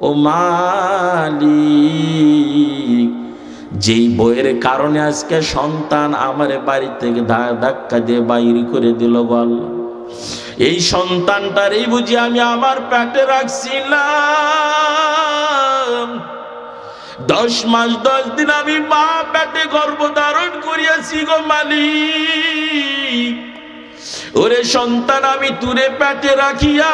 ও মালিক, যেই বইয়ের কারণে আজকে সন্তান আমার বাড়ি থেকে ধাক্কা দিয়ে বাইরে করে দিল গো আল্লাহ, এই সন্তানটারই বুঝি আমি আমার পেটে রাখছিলাম। 10 মাস 10 দিন আমি মা পেটে গর্ভধারণ করিয়াছি গো মালিক। ওরে সন্তান আমি তুরে পেটে রাখিয়া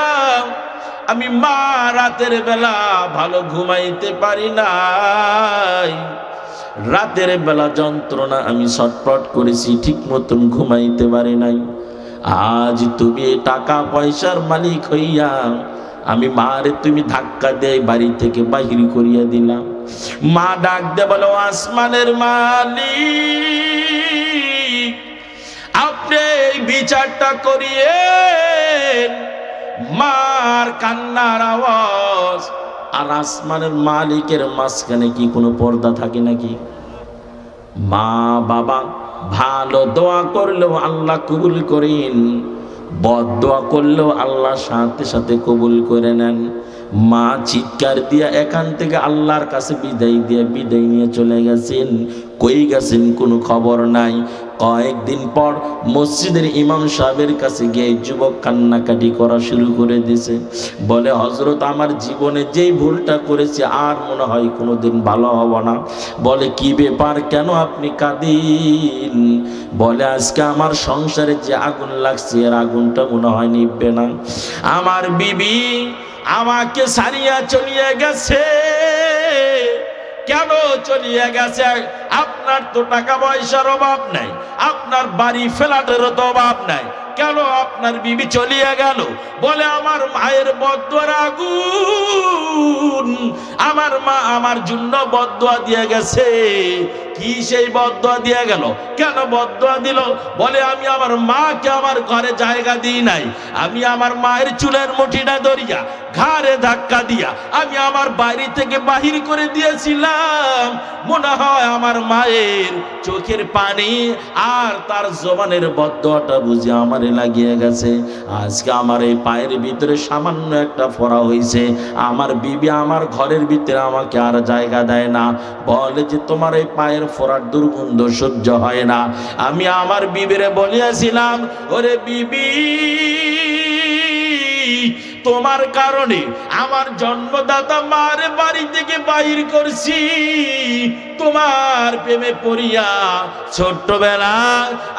আমি মা রাতের বেলা ভালো ঘুমাইতে পারি নাই। রাতের বেলা যন্ত্রণা আমি ছটফট করেছি, ঠিক মতন ঘুমাইতে পারি নাই। আজ তুমি টাকা পয়সার মালিক হইয়া আমি মারে তুমি ধাক্কা দিয়ে বাড়ি থেকে বাহির করিয়া দিলাম। মা ডাক দে বলো, আসমানের মালিক আপনি এই বিচারটা করিয়ে। মার কান্নার আওয়াজ আর আসমানের মালিকের মাঝখানে কি কোনো পর্দা থাকে নাকি? মা বাবা ভালো দোয়া করলেও আল্লাহ কবুল করেন, বদ দোয়া করলেও আল্লাহ সাথে সাথে কবুল করে নেন। মা চিৎকার দিয়া এখান থেকে আল্লাহর কাছে বিদায় নিয়ে চলে গেছেন। কই গেছেন কোনো খবর নাই। কয়েকদিন পর মসজিদের ইমাম সাহেবের কাছে গিয়ে যুবক কান্নাকাটি করা শুরু করে দিয়েছে। বলে, হযরত আমার জীবনে যেই ভুলটা করেছি আর মনে হয় কোনোদিন ভালো হব না। বলে, কি ব্যাপার, কেন আপনি কাঁদেন? বলে, আজকে আমার সংসারে যে আগুন লাগছে এর আগুনটা মনে হয় নিভবে না। আমার বিবি আমাকে ছাড়িয়া চলিয়ে গেছে। কেন চলিয়ে গেছে? আপনার তো টাকা পয়সার অভাব নাই, আপনার বাড়ি ফ্ল্যাটেরও তো অভাব নাই, কেন আপনার বিবি চলিয়ে গেল? বলে, আমার মায়ের বদদুয়ার আগুন, আমার মা আমার জন্য বদদুয়া দিয়ে গেছে। কি সেই বদদুয়া দিয়ে গেল? কেন বদদুয়া দিল? বলে, আমি আমার মাকে আমার ঘরে জায়গা দিই নাই, আমি আমার মায়ের চুলের মুঠিটা ধরিয়া ঘাড়ে ধাক্কা দিয়া আমি আমার বাড়ি থেকে বাহির করে দিয়েছিলাম। মনে হয় আমার মায়ের চোখের পানি আর তার জবানের বদদুয়াটা বুঝে আমারে লাগিয়ে গেছে। আজকে আমার এই পায়ের ভিতরে সামান্য একটা ফোঁড়া হয়েছে, আমার বিবি আমার ঘরের ভিতরে আমাকে আর জায়গা দেয় না। বলে যে, তোমার এই পায়ের ফোঁড়ার দুর্গন্ধ সহ্য হয় না। আমি আমার বিবিরে বলিয়াছিলাম, ওরে বিবি, তোমার কারণে আমার জন্মদাতা মার বাড়ি থেকে বাহির করছি। তোমার প্রেমে পড়িয়া ছোট্টবেলা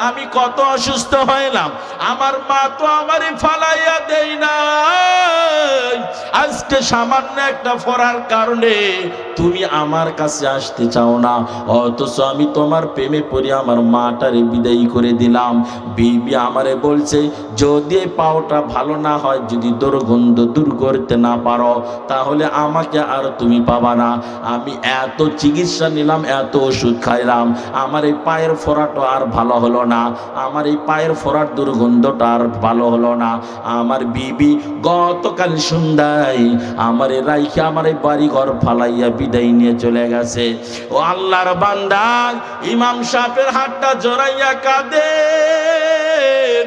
আমি কত অসুস্থ হইলাম, আমার মা তো আমারে ফালাইয়া দেই না। আজকে সামান্য একটা ফোঁড়ার কারণে তুমি আমার কাছে আসতে চাও না, অথচ আমি তোমার প্রেমে পড়ে আমার মাটারে বিদায়ী করে দিলাম। বিবি আমারে বলছে, যদি পাওটা ভালো না হয়, যদি দুর্গন্ধ দূর করতে না পারো, তাহলে আমাকে আর তুমি পাবা না। আমি এত চিকিৎসা নিলাম, এত ওষুধ খাইলাম, আমার এই পায়ের ফোঁড়াটা আর ভালো হলো না, আমার এই পায়ের ফোঁড়ার দুর্গন্ধটা আর ভালো হলো না। আমার বিবি গতকাল সন্ধ্যায় আমার রাইখে আমার এই বাড়ি ঘর ফালাইয়া বিদায় নিয়ে চলে গেছে। ও আল্লাহর বান্দা, ইমাম সাহেবের হাতটা জড়াইয়া কাঁদেন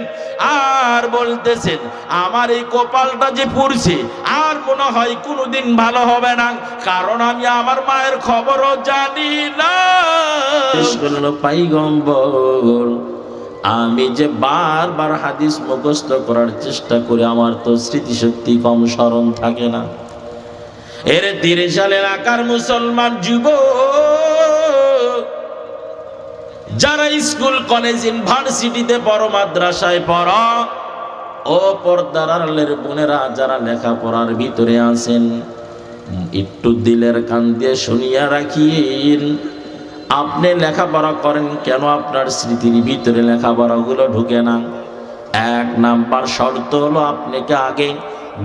আর বলতেছেন, আমার এই কপালটা যে পুড়ছে আর মনে হয় কোনোদিন ভালো হবে না, কারণ আমি আমার মায়ের খবরও জানি না। পয়গম্বর, আমি যে বারবার হাদিস মুখস্থ করার চেষ্টা করি, আমার তো স্মৃতিশক্তি কম, স্মরণ থাকে না। এর 30 সাল এলাকার মুসলমান যুবক যারা স্কুল কলেজ ইউনিভার্সিটিতে পড়ো, মাদ্রাসায় পড়ো, ও পর্দার আড়ালের বোনেরা যারা লেখাপড়ার ভিতরে আছেন, একটু দিলের কান দিয়ে শুনিয়া রাখিন। আপনি লেখাপড়া করেন কেন? আপনার স্মৃতির ভিতরে লেখাপড়াগুলো ঢুকে না। 1 নাম্বার শর্ত হলো আপনাকে আগে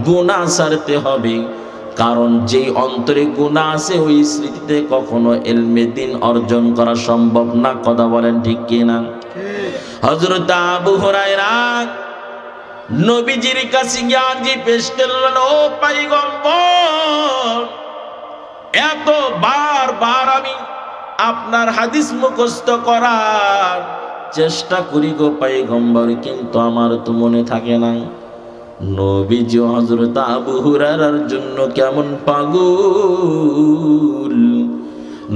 গুনাহ ছাড়তে হবে, কারণ যেই অন্তরে গুনাহ আছে ওই স্মৃতিতে কখনো ইলমে দ্বীন অর্জন করা সম্ভব না। কথা বলেন ঠিক কিনা? হযরত আবু হুরায়রা নবীজির কাছে গিয়ে পেশ করলেন, ও পয়গম্বর, এত বারবার আমি আপনার হাদিস মুখস্থ করার চেষ্টা করি গো পয়গম্বর, কিন্তু আমার তো মনে থাকে না। নবীজি হযরত আবু হুরায়রার জন্য কেমন পাগল।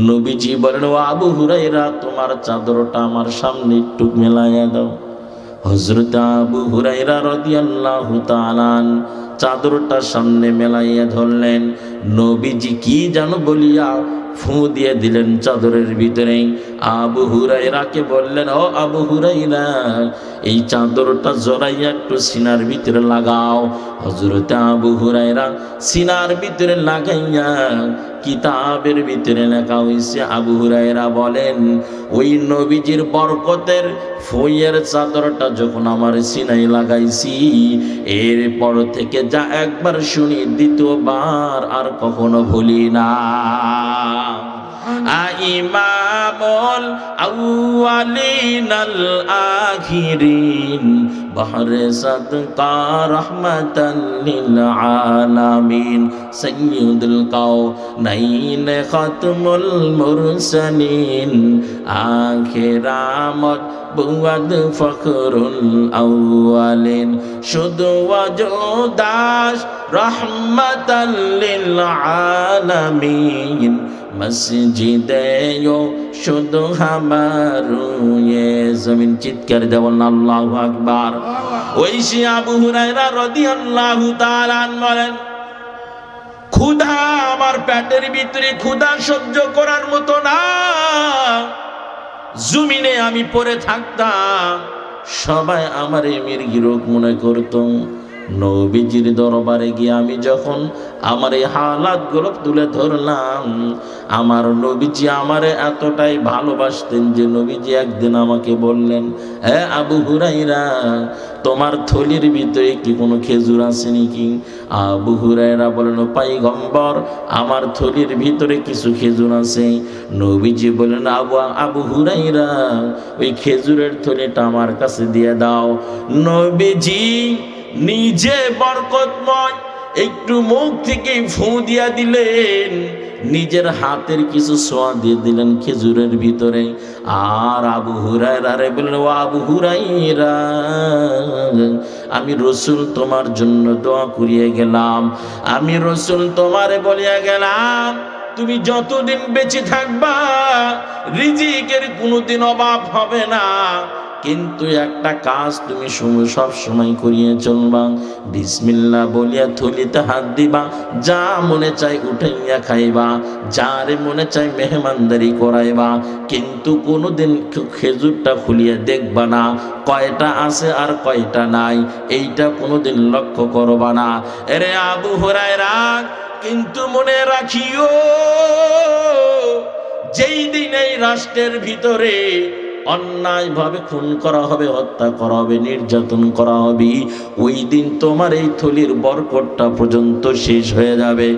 নবীজি বলেন, ও আবু হুরায়রা, তোমার চাদরটা আমার সামনে একটু মেলাইয়া দাও। হযরত আবু হুরায়রা রাদিয়াল্লাহু তাআলা চাদরটা সামনে মেলাইয়া ধরলেন। নবীজি কি যেন বলিয়া ফু দিয়ে দিলেন চাদরের ভিতরে। আবু হুরায়রাকে বললেন, ও আবু হুরায়রা, এই চাদরটা জড়াইয়া একটু সিনার ভিতরে লাগাও। হযরত আবু হুরায়রা সিনার ভিতরে লাগাইয়া, কিতাবের ভিতরে লেখা হয়েছে, আবু হুরায়রা বলেন, ওই নবীজির বরকতের ফইয়ের চাদরটা যখন আমার সিনাই লাগাইছি, এরপর থেকে যা একবার শুনি দ্বিতীয়বার আর কখনো ভুলি না। ইমামুল আউয়ালিনাল আখিরিন বাহরে সাদকা রাহমাতাল লিল আলামিন সাইয়্যিদুল কাওনাইন খাতমুল মুরসালিন আখিরামত বুয়াদ ফখরুল আউয়ালিন শুধু ওয়াজুদাস রাহমাতাল লিল আলামিন মসজিদে শুধু হামারু জমিন। চিৎকার দেওয়ান আল্লাহু আকবার। ওই সে আবু হুরায়রা রাদিয়াল্লাহু তাআলা বলেন, ক্ষুধা আমার পেটের ভিতরে, ক্ষুধা সহ্য করার মতো না। জমিনে আমি পড়ে থাকতাম, সবাই আমার মির্গি রোগ মনে করত। নবীজির দরবারে গিয়ে আমি যখন আমার এই হালাতগুলো তুলে ধরলাম, আমার নবীজি আমারে এতটাই ভালোবাসতেন যে নবীজি একদিন আমাকে বললেন, হে আবু হুরায়রা, তোমার থলির ভিতরে কি কোনো খেজুর আছে নাকি? আবু হুরায়রা বলেন, পয়গম্বর, আমার থলির ভিতরে কিছু খেজুর আছে। নবীজি বলেন, আবু হুরায়রা, ওই খেজুরের থলিটা আমার কাছে দিয়ে দাও। নবীজি নিজে বরকতময় একটু মুখ থেকে ফু দিয়া দিলেন, নিজের হাতের কিছু ছোঁয়া দিয়ে দিলেন খেজুরের ভিতরে। আর আবু হুরায়রা রে বললেন, ও আবু হুরায়রা, আমি রসুল তোমার জন্য দোয়া করিয়ে গেলাম, আমি রসুল তোমারে বলিয়া গেলাম, তুমি যতদিন বেঁচে থাকবা রিজিকের কোনোদিন অভাব হবে না, কিন্তু একটা কাজ তুমি সব সময় করিয়ে চলবা, বিসমিল্লাহ বলিয়া থলিতে হাত দিবা, যা মনে চাই উঠাইয়া খাইবা, যারে মনে চাই মেহমানদারি করাইবা, কিন্তু কোনোদিন খেজুরটা খুলিয়া দেখবা না কয়টা আছে আর কয়টা নাই, এইটা কোনোদিন লক্ষ্য করবা না। এরে আবু হুরায়রা, কিন্তু মনে রাখিও, যেই দিন এই রাষ্ট্রের ভিতরে অন্যায়ভাবে খুন করা হবে, হত্যা করা হবে, নির্যাতন করা হবে, ওই দিন তোমার এই থলির বরকতটা পর্যন্ত শেষ হয়ে যাবে।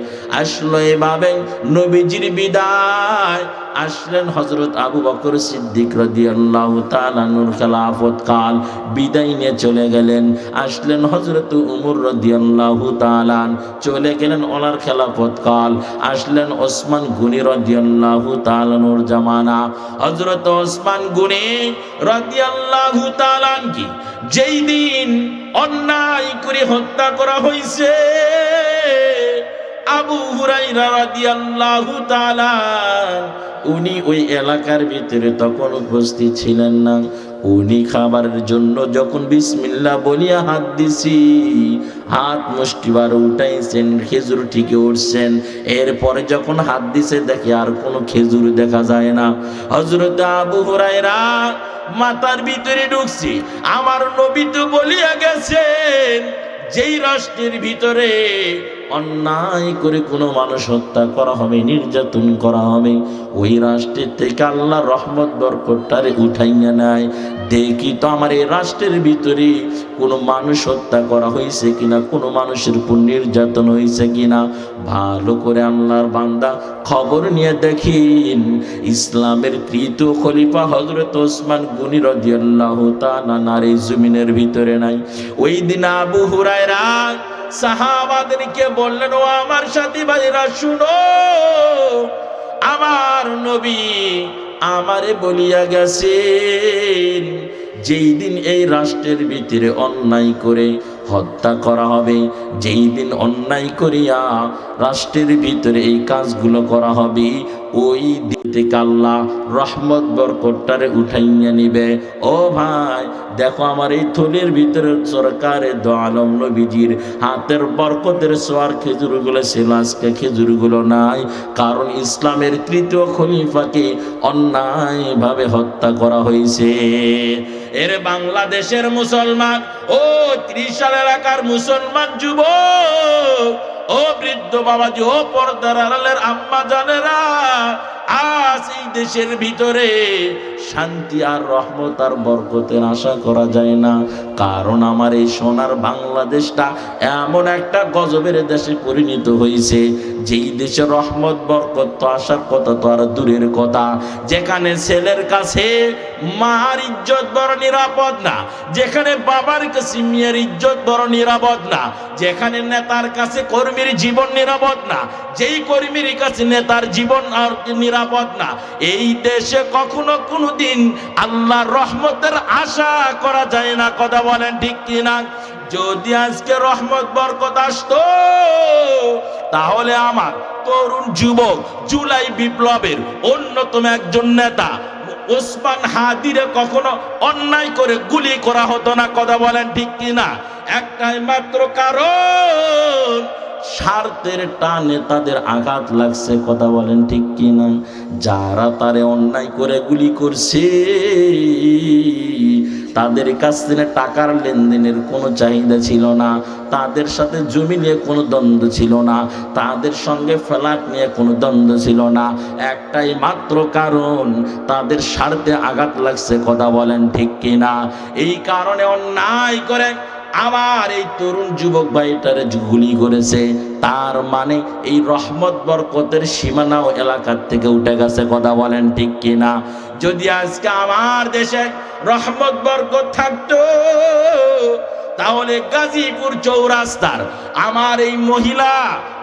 আসলো এভাবে নবীজির বিদায়। আসলেন হযরত আবু বকর সিদ্দিক রাদিয়াল্লাহু তাআলা নূর খেলাফত কাল, বিদায় নিয়ে চলে গেলেন। আসলেন হযরত উমর রাদিয়াল্লাহু তাআলা, চলে গেলেন ওনার খেলাফত কাল। আসলেন ওসমান গনি রাদিয়াল্লাহু তাআলা নূর জামানা। হযরত ওসমান গনি রাদিয়াল্লাহু তাআলা কি যেই দিন অন্যায় করে হত্যা করা হয়েছে, আবু হুরায়রা রাদিয়াল্লাহু তাআলা উনি ওই এলাকার ভিতরে তখন উপস্থিত ছিলেন না। উনি খাবারের জন্য যখন বিসমিল্লাহ বলিয়া হাত দিছি, হাত মুষ্টিবার উঠাইছেন, খেজুর ঠিকই উঠছেন। এরপরে যখন হাত দিছে দেখে আর কোনো খেজুর দেখা যায় না। হযরত আবু হুরায়রা মাথার ভিতরে ঢুকছে, আমার নবী তো বলিয়া গেছেন, যেই রাষ্ট্রের ভিতরে অন্যায় করে কোনো মানুষ হত্যা করা হবে, নির্যাতন করা হবে, ওই রাষ্ট্রের থেকে আল্লাহ রহমত বরকতটারে উঠাইয়া নেয়। দেখি তো আমার এই রাষ্ট্রের ভিতরে কোনো মানুষ হত্যা করা হয়েছে কিনা, কোনো মানুষের উপর নির্যাতন হয়েছে কিনা। ভালো করে আল্লাহর বান্দা খবর নিয়ে দেখেন, ইসলামের কৃত খলিফা হযরত ওসমান গনি রাদিয়াল্লাহু তাআলা নার এই জমিনের ভিতরে নাই। ওই দিন আবু হুরায়রা সাহাবাদেরকে বললেন, ও আমার সাথী ভাইরা শুনো, আমার নবী আমারে বলিয়া গেছেন, যেই দিন এই রাষ্ট্রের ভিতরে অন্যায় করে হত্যা করা হবে। যেই দিন অন্যায় করিয়া রাষ্ট্রের ভিতরে এই কাজগুলো করা হবে, ওই দিন থেকে আল্লাহ রহমত বরকতটারে উঠাইয়া নিবে। ও ভাই দেখো, আমার এই থলির ভিতরে সরকারের দো আলম নবীজির হাতের বরকতের সোয়ার খেজুরগুলো ছিল, আজকে খেজুরগুলো নাই। কারণ ইসলামের তৃতীয় খলিফাকে অন্যায়ভাবে হত্যা করা হয়েছে। এর বাংলাদেশের মুসলমান, ও 30 সাল এলাকার মুসলমান যুবক, ও বৃদ্ধ বাবাজি, ও পর্দার আড়ালের আম্মা জানেরা, আজ এই দেশের ভিতরে শান্তি আর রহমত আর বরকতের আশা করা যায় না। কারণ আমার এই সোনার বাংলাদেশটা এমন একটা গজবের দেশে পরিণত হয়েছে, যেই দেশে রহমত বরকত তো আসার কথা তো আর দূরের কথা। যেখানে ছেলের কাছে মার ইজ্জত বড় নিরাপদ না, যেখানে বাবার কাছে মেয়ের ইজ্জত বড় নিরাপদ না, যেখানে নেতার কাছে কর্মীর জীবন নিরাপদ না, যেই কর্মীর কাছে নেতার জীবন আর নিরাপদ না, এই দেশে কখনো কোনোদিন আল্লাহর রহমতের আশা করা যায় না। কথা বলেন ঠিক কিনা? যদি আজকে রহমত বরকত আসতো, তাহলে আমার তরুণ যুবক জুলাই বিপ্লবের অন্যতম একজন নেতা ওসমান হাদিরে কখনো অন্যায় করে গুলি করা হতো না। কথা বলেন ঠিক কিনা? একটাই মাত্র কারণ, স্বার্থের টানে তাদের আঘাত লাগছে। কথা বলেন ঠিক কিনা? যারা তারে অন্যায় করে গুলি করছে, তাদের কাছ থেকে টাকার লেনদেনের কোনো চাহিদা ছিল না, তাদের সাথে জমি নিয়ে কোনো দ্বন্দ্ব ছিল না, তাদের সঙ্গে ফ্ল্যাট নিয়ে কোনো দ্বন্দ্ব ছিল না। একটাই মাত্র কারণ, তাদের স্বার্থে আঘাত লাগছে। কথা বলেন ঠিক কিনা? এই কারণে অন্যায় করে আমার এই তরুণ যুবক ভাইটারে গুলি করেছে। তার মানে এই রহমত বরকতের সীমানাও এলাকার থেকে উঠে গেছে। কথা বলেন ঠিক কিনা? যদি আজকে আমার দেশে রহমত বরকত থাকতো, তাহলে গাজীপুর চৌরাস্তার আমার এই মহিলা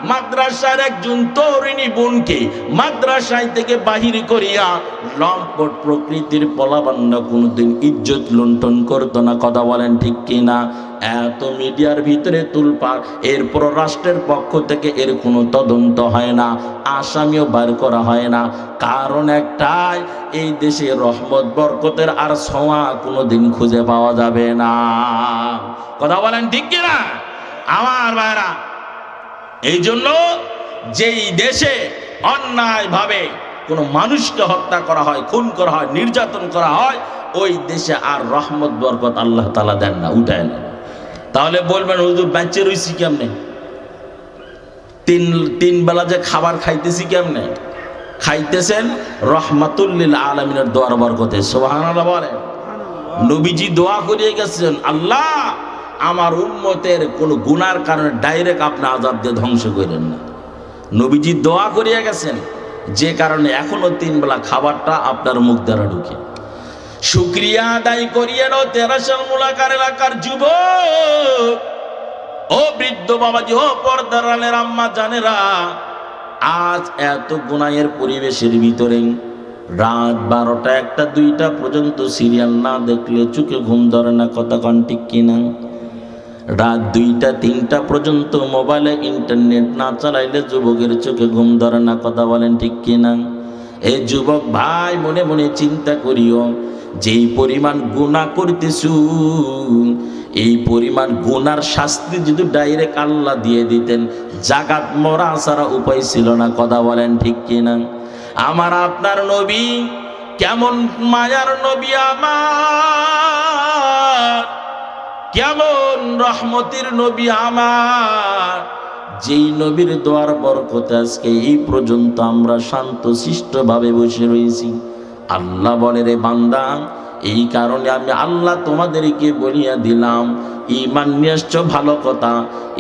মাদ্রাসার একজন তরুণী বোনকে মাদ্রাসায় থেকে বাহির করিয়া লম্পট প্রকৃতির পলাবান্না কোনোদিন ইজ্জত লুণ্ঠন করতো না। কথা বলেন ঠিক কিনা? এত মিডিয়ার ভিতরে তুলপাড়, এরপর রাষ্ট্রের পক্ষ থেকে এর কোনো তদন্ত হয় না, আসামিও বার করা হয় না। কারণ একটাই, এই দেশে রহমত বরকতের আর ছোঁয়া কোনোদিন খুঁজে পাওয়া যাবে না। কথা বলেন ঠিক কিনা আমার ভাইরা? এই জন্য যেই দেশে অন্যায়ভাবে কোনো মানুষকে হত্যা করা হয়, খুন করা হয়, নির্যাতন করা হয়, ওই দেশে আর রহমত বরকত আল্লাহ তাআলা দেন না, উঠায় না। তাহলে বলবেন হুজুর বাচ্চা রইছি কেমনে? তিন বেলা যে খাবার খাইতেছি কেমনে? খাইতেছেন রহমাতুল লিল আলামিনের দোয়ার বরকতে। সুবহানাল্লাহ বলেন। নবীজি দোয়া করিয়ে গেছেন, আল্লাহ আমার উম্মতের কোন গুনার কারণে ডাইরেক্ট আপনি আযাব দিয়ে ধ্বংস করেন না। নবীজি দোয়া করিয়ে গেছেন, যে কারণে এখনো 3 বেলা খাবারটা আপনার মুখ দ্বারা ঢুকে। শুকরিয়া আদায় করিয়ে নাও তেরাশাল মুলাকার এলাকার যুবক, ও বৃদ্ধ বাবাজি, ও পর্দার আড়ালের আম্মা জানেরা, আজ এত গুনাহের পরিবেশের ভিতরে রাত 12টা 1টা 2টা পর্যন্ত সিরিয়াল না দেখলে চোখে ঘুম ধরে না। কথা কন ঠিক কিনা? রাত 2টা 3টা পর্যন্ত মোবাইলে ইন্টারনেট না চালাইলে যুবকের চোখে ঘুম ধরে না। কথা বলেন ঠিক কিনা? এই যুবক ভাই মনে মনে চিন্তা করিও, যেই পরিমাণ গুনাহ করতেছু, এই পরিমাণ গুনার শাস্তি যদি ডাইরেক্ট আল্লাহ দিয়ে দিতেন, জাগাত মরা ছাড়া উপায় ছিল না। কথা বলেন ঠিক কিনা? আমার আপনার নবী কেমন মায়ার নবী, আমার কেমন রহমতের নবী আমার, যেই নবীর দোয়ার বরকতে আজকে এই পর্যন্ত আমরা শান্ত শিষ্টভাবে বসে রয়েছি। আল্লাহ বলে, রে বান্দা, এই কারণে আমি আল্লাহ তোমাদেরকে বলিয়া দিলাম, ঈমান নিয়ে আসছো ভালো কথা,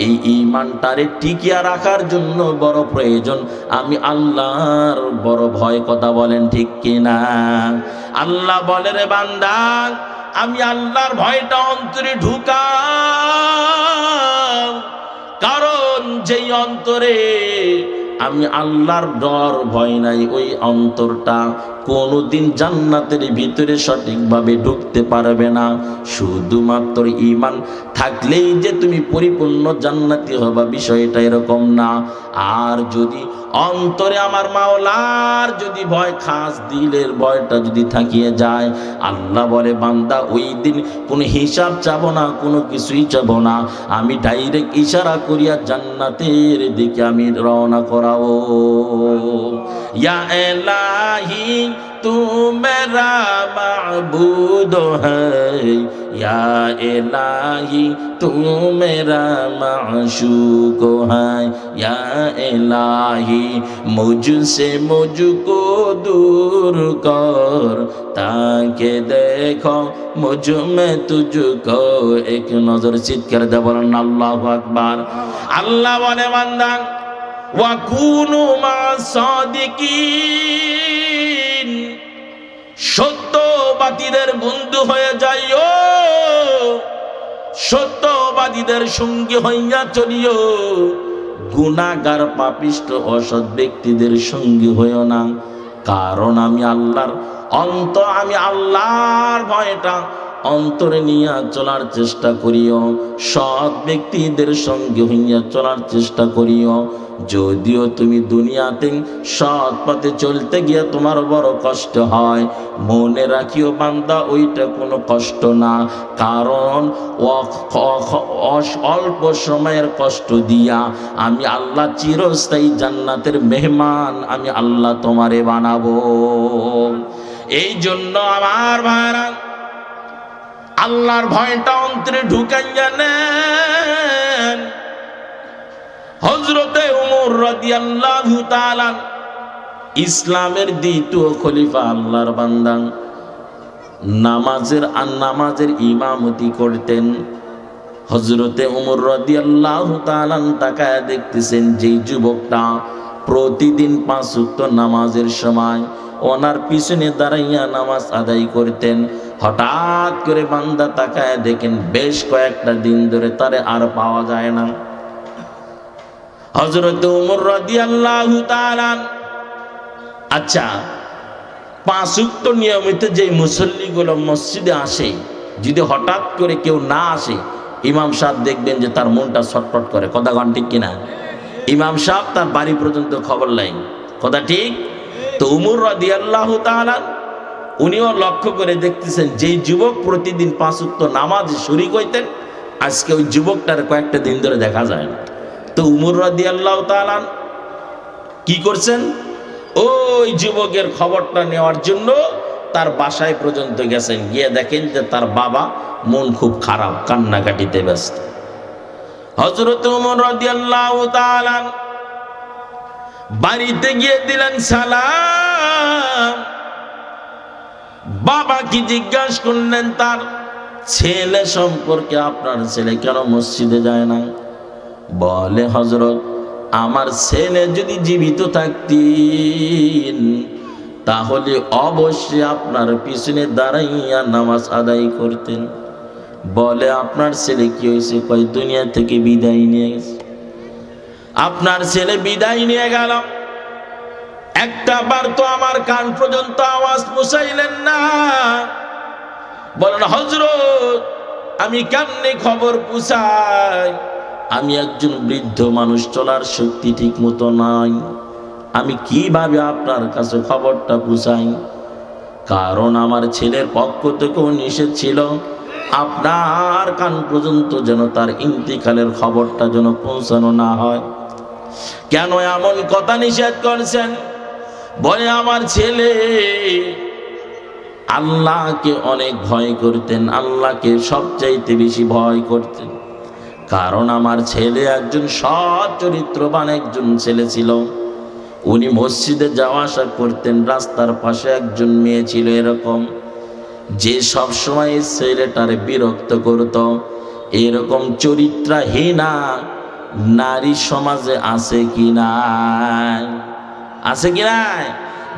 এই ঈমানটারে টিকিয়ে রাখার জন্য বড় প্রয়োজন আমি আল্লাহর বড় ভয়। কথা বলেন ঠিক কিনা? আল্লাহ বলে, রে বান্দা, আমি আল্লাহর ভয়টা অন্তরে ঢুকাও, কারণ যেই অন্তরে আমি আল্লাহর ডর ভয় নাই, ওই অন্তরটা কোনোদিন জান্নাতের ভিতরে সঠিকভাবে ঢুকতে পারবে না। শুধুমাত্র ঈমান থাকলেই যে তুমি পরিপূর্ণ জান্নাতি হবা বিষয়টা এরকম না। আর যদি অন্তরে আমার মাওলার যদি ভয়, খাস দিলের ভয়টা যদি থাকিয়ে যায়, আল্লাহ বলে বান্দা ওই দিন কোনো হিসাব চাবো না, কোনো কিছুই চাবো না, আমি ডাইরেক্ট ইশারা করিয়া জান্নাতের দিকে আমি রওনা করাবো। ইয়া ইলাহি तू मेरा माबूद है, या इलाही तू मेरा माशूक है, या इलाही मुझसे मुझको दूर कर, ताकि देखो मुझ में तुझको। एक नजर चित्कार दे बोलेन আল্লাহু আকবার। আল্লাহ বলে বান্দা ওয়া কুনু মা সাদিকিন, সত্যবাদীদের বন্ধু হয়ে যাইও, সত্যবাদীদের সঙ্গী হইয়া চলিও, গুনাহগার পাপিষ্ঠ অসৎ ব্যক্তিদের সঙ্গী হইও না। কারণ আমি আল্লাহর ভয়টা অন্তরে নিয়ে চলার চেষ্টা করিও, সৎ ব্যক্তিদের সঙ্গে হইয়া চলার চেষ্টা করিও। যদিও তুমি দুনিয়াতে সৎ পথে চলতে গিয়ে তোমার বড় কষ্ট হয়, মনে রাখিও বান্দা ওইটা কোনো কষ্ট না। কারণ অল্প সময়ের কষ্ট দিয়া আমি আল্লাহ চিরস্থায়ী জান্নাতের মেহমান আমি আল্লাহ তোমারে বানাবো। এই জন্য আমার ভাইরা আল্লাহর ভয়টা অন্তরে ঢুকাইয়া নেন। হযরতে ওমর রাদিয়াল্লাহু তাআলা ইসলামের দ্বিতীয় খলিফা, আল্লাহর বান্দা, নামাজের ইমামতি করতেন। হযরতে ওমর রাদিয়াল্লাহু তাআলা তাকায় দেখতেছেন যেই যুবকটা প্রতিদিন 5 ওয়াক্ত নামাজের সময় ওনার পিছনে দাঁড়াইয়া নামাজ আদায় করতেন। হঠাৎ করে বান্দা তাকায় দেখেন বেশ কয়েকটা দিন ধরে তারে আর পাওয়া যায় না। হযরত ওমর রাদিয়াল্লাহু তাআলা আচ্ছা 5 ওয়াক্ত নিয়মিত যে মুসল্লিগুলো মসজিদে আসে, যদি হঠাৎ করে কেউ না আসে, ইমাম সাহেব দেখবেন যে তার মনটা ছটফট করে। কথা কোন ঠিক কিনা? ইমাম সাহেব তার বাড়ি পর্যন্ত খবর নাই। কথা ঠিক? তো ওমর রাদিয়াল্লাহু তাআলা উনিও লক্ষ্য করে দেখতেছেন যেই যুবক প্রতিদিন 5 ওয়াক্ত নামাজে শরীক হইতেন, আজকে ওই যুবকটার কয়েকটা দিন ধরে দেখা যায় না। তো ওমর রাদিয়াল্লাহু তাআলা কি করছেন, ওই যুবকের খবরটা নেওয়ার জন্য তার বাসায় পর্যন্ত গেছেন। গিয়ে দেখেন যে তার বাবা মন খুব খারাপ, কান্নাকাটিতে ব্যস্ত। হযরত ওমর রাদিয়াল্লাহু তাআলা বাড়িতে গিয়ে দিলেন সালাম। বাবা কি জিজ্ঞাসা করলেন তার ছেলে সম্পর্কে, আপনার ছেলে কেন মসজিদে যায় না? বলে হযরত আমার ছেলে যদি জীবিত থাকতেন তাহলে অবশ্যই আপনার পিছনে দাঁড়াইয়া নামাজ আদায় করতেন। বলে আপনার ছেলে কি হয়েছে? কয় দুনিয়া থেকে বিদায় নিয়ে গেছে। আপনার ছেলে বিদায় নিয়ে গেল, একটা বার তো আমার কান পর্যন্ত আওয়াজ পৌঁছাইলেন না। বলেন হযরত আমি কেমনে খবর পৌঁছাই? আমি একজন বৃদ্ধ মানুষ, চলার শক্তি ঠিক মতো নাই, আমি কিভাবে আপনার কাছে খবরটা পৌঁছাই? কারণ আমার ছেলের পক্ষ থেকেও নিষেধ ছিল আপনার কান পর্যন্ত যেন তার ইন্তিকালের খবরটা যেন পৌঁছানো না হয়। কেন এমন কথা নিষেধ করছেন? বলে আমার ছেলে আল্লাহকে অনেক ভয় করতেন, আল্লাহকে সবচাইতে বেশি ভয় করতেন। কারণ আমার ছেলে একজন সৎ চরিত্রবান একজন ছেলে ছিল। উনি মসজিদে যাওয়া আসা করতেন, রাস্তার পাশে একজন মেয়ে ছিল এরকম, যে সবসময় ছেলেটারে বিরক্ত করত। এরকম চরিত্রহীনা নারী সমাজে আছে কি না? আছে কি না?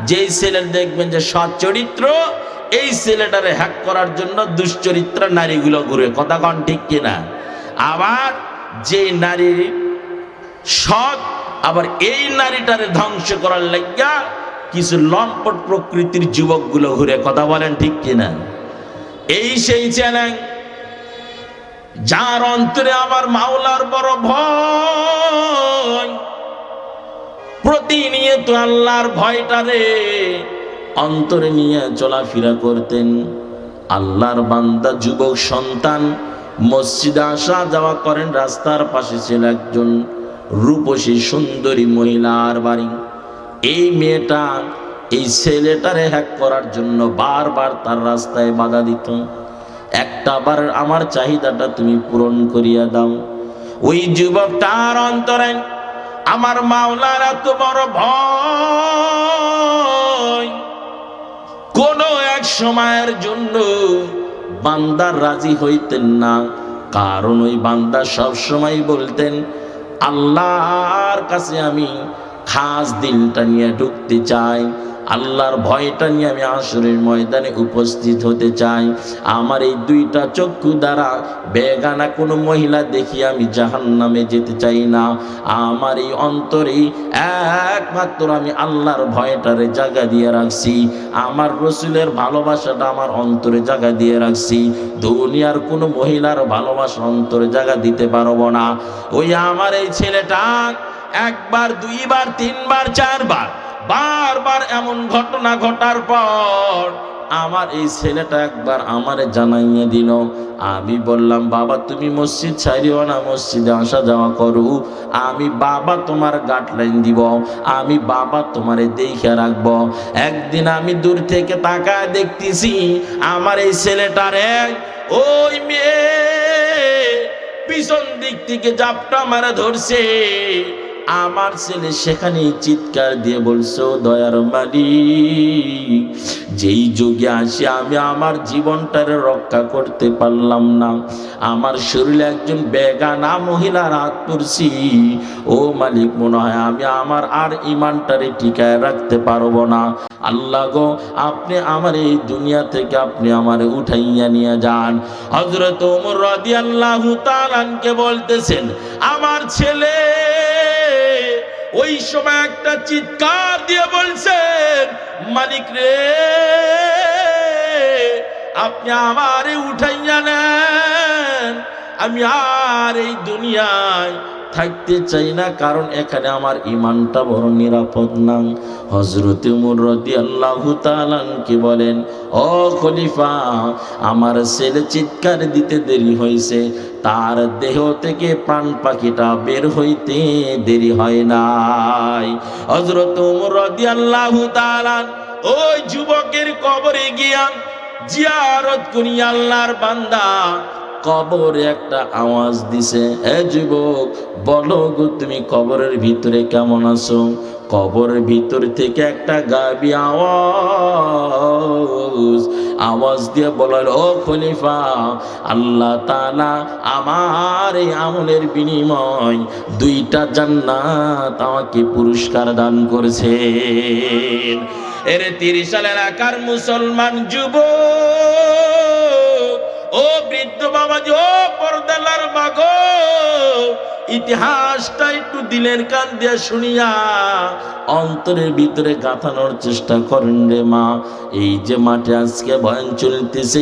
যেই ছেলের দেখবেন যে সৎ চরিত্র, এই ছেলেটারে হ্যাক করার জন্য দুশ্চরিত্র নারীগুলো ঘুরে। কথা কন ঠিক কিনা? আবার যে নারী সৎ আবার এই নারীটারে ধ্বংস করার লাগিয়া কিছু লম্পট প্রকৃতির যুবকগুলো ঘুরে কথা বলেন ঠিক কিনা? এই সেই চ্যালেঞ্জ যার অন্তরে আমার মাওলার বড় ভয়, প্রতিনিয়ত আল্লাহর ভয়টারে অন্তরে নিয়ে চলাফেরা করতেন। আল্লাহর বান্দা যুবক সন্তান মসজিদে আসা যাওয়া করেন। রাস্তার পাশে ছিল একজন রূপসী সুন্দরী মহিলার বাড়ি। এই মেয়েটা এই ছেলেটারে হ্যাক করার জন্য বারবার তার রাস্তায় বাধা দিত। একটা বার আমার চাহিদাটা তুমি পূরণ করিয়া দাও। ওই যুবকটার অন্তরে আমার মাওলার এত বড় ভয়, কোনো এক সময়ের জন্য বান্দার রাজি হইতেন না। কারণ ওই বান্দা সব সময় বলতেন, আল্লাহর কাছে আমি খাস দিলটা নিয়ে ঢুকতে চাই, আল্লাহর ভয়টা নিয়ে আমি আসরের ময়দানে উপস্থিত হতে চাই। আমার এই দুইটা চক্ষু দ্বারা বেগানা কোনো মহিলা দেখি আমি জাহান্নামে যেতে চাই না। আমার এই অন্তরে একমাত্র আমি আল্লাহর ভয়টারে জায়গা দিয়ে রাখছি, আমার রসুলের ভালোবাসাটা আমার অন্তরে জায়গা দিয়ে রাখছি। দুনিয়ার কোনো মহিলার ভালোবাসা অন্তরে জায়গা দিতে পারবো না। ওই আমার এই ছেলেটা একবার, দুইবার, তিনবার, চারবার বারবার এমন ঘটনা ঘটার পর আমার এই ছেলেটা একবার আমারে জানাইয়ে দিল। আমি বললাম, বাবা তুমি মসজিদ ছাড়িও না, মসজিদে আসা যাওয়া করো, আমি বাবা তোমার গাইডলাইন দিব, আমি বাবা তোমারে দেখে রাখবো। একদিন আমি দূর থেকে তাকায় দেখতেছি আমার এই ছেলেটারে ওই মেয়ে পিছন দিক থেকে জাপটা মারা ধরছে। আমার ছেলে সেখানে চিৎকার দিয়ে বলছো, দয়ার মালিক, যেই যুগে আসি আমি আমার জীবনটারে রক্ষা করতে পারলাম না, আমার শরীরে একজন বেগানা মহিলার হাত পড়ছি, ও মালিক মনে হয় আমি আমার আর ইমানটারে টিকায় রাখতে পারবো না। আল্লাহ গো, আপনি আমার এই দুনিয়া থেকে আপনি আমারে উঠাইয়া নিয়ে যান। হযরত ওমর রাদিয়াল্লাহু তাআলা আনকে বলতেছেন, আমার ছেলে ওই সময় একটা চিৎকার দিয়ে বলছেন, মালিক রে, আপনি আমারে উঠাইয়া নেন, আমি আর এই দুনিয়ায় থাকতে চাই না, কারণ এখানে আমার ইমানটা বড় নিরাপদ না। হযরত ওমর রাদিয়াল্লাহু তাআলা কি বলেন, ও খলিফা, আমার ছেলে চিৎকার দিতে দেরি হয়েছে, তার দেহ থেকে প্রাণ পাখিটা বের হইতে দেরি হয় নাই। হযরত ওমর রাদিয়াল্লাহু তাআলা ওই যুবকের কবরে গিয়া জিয়ারত করি। আল্লাহর বান্দা কবরে একটা আওয়াজ দিছে, এ যুবক বলো গো তুমি কবরের ভিতরে কেমন আছো? কবরের ভিতর থেকে একটা গাবি আওয়াজ দিয়ে বলার, ও খলিফা, আল্লাহ তাআলা আমার এই আমলের বিনিময় 2টা জান্নাত আমাকে পুরস্কার দান করেছেন। এর 30 সালের এলাকার মুসলমান যুবক, ও বৃদ্ধ বাবাজি, ও পর্দালার মাগো, ইতিহাসটা একটু দিলের কান দিয়ে শুনিয়া অন্তরের ভিতরে গাঁথানোর চেষ্টা করেন রে মা। এই যে মাঠে আজকে বয়ান চলতেছে,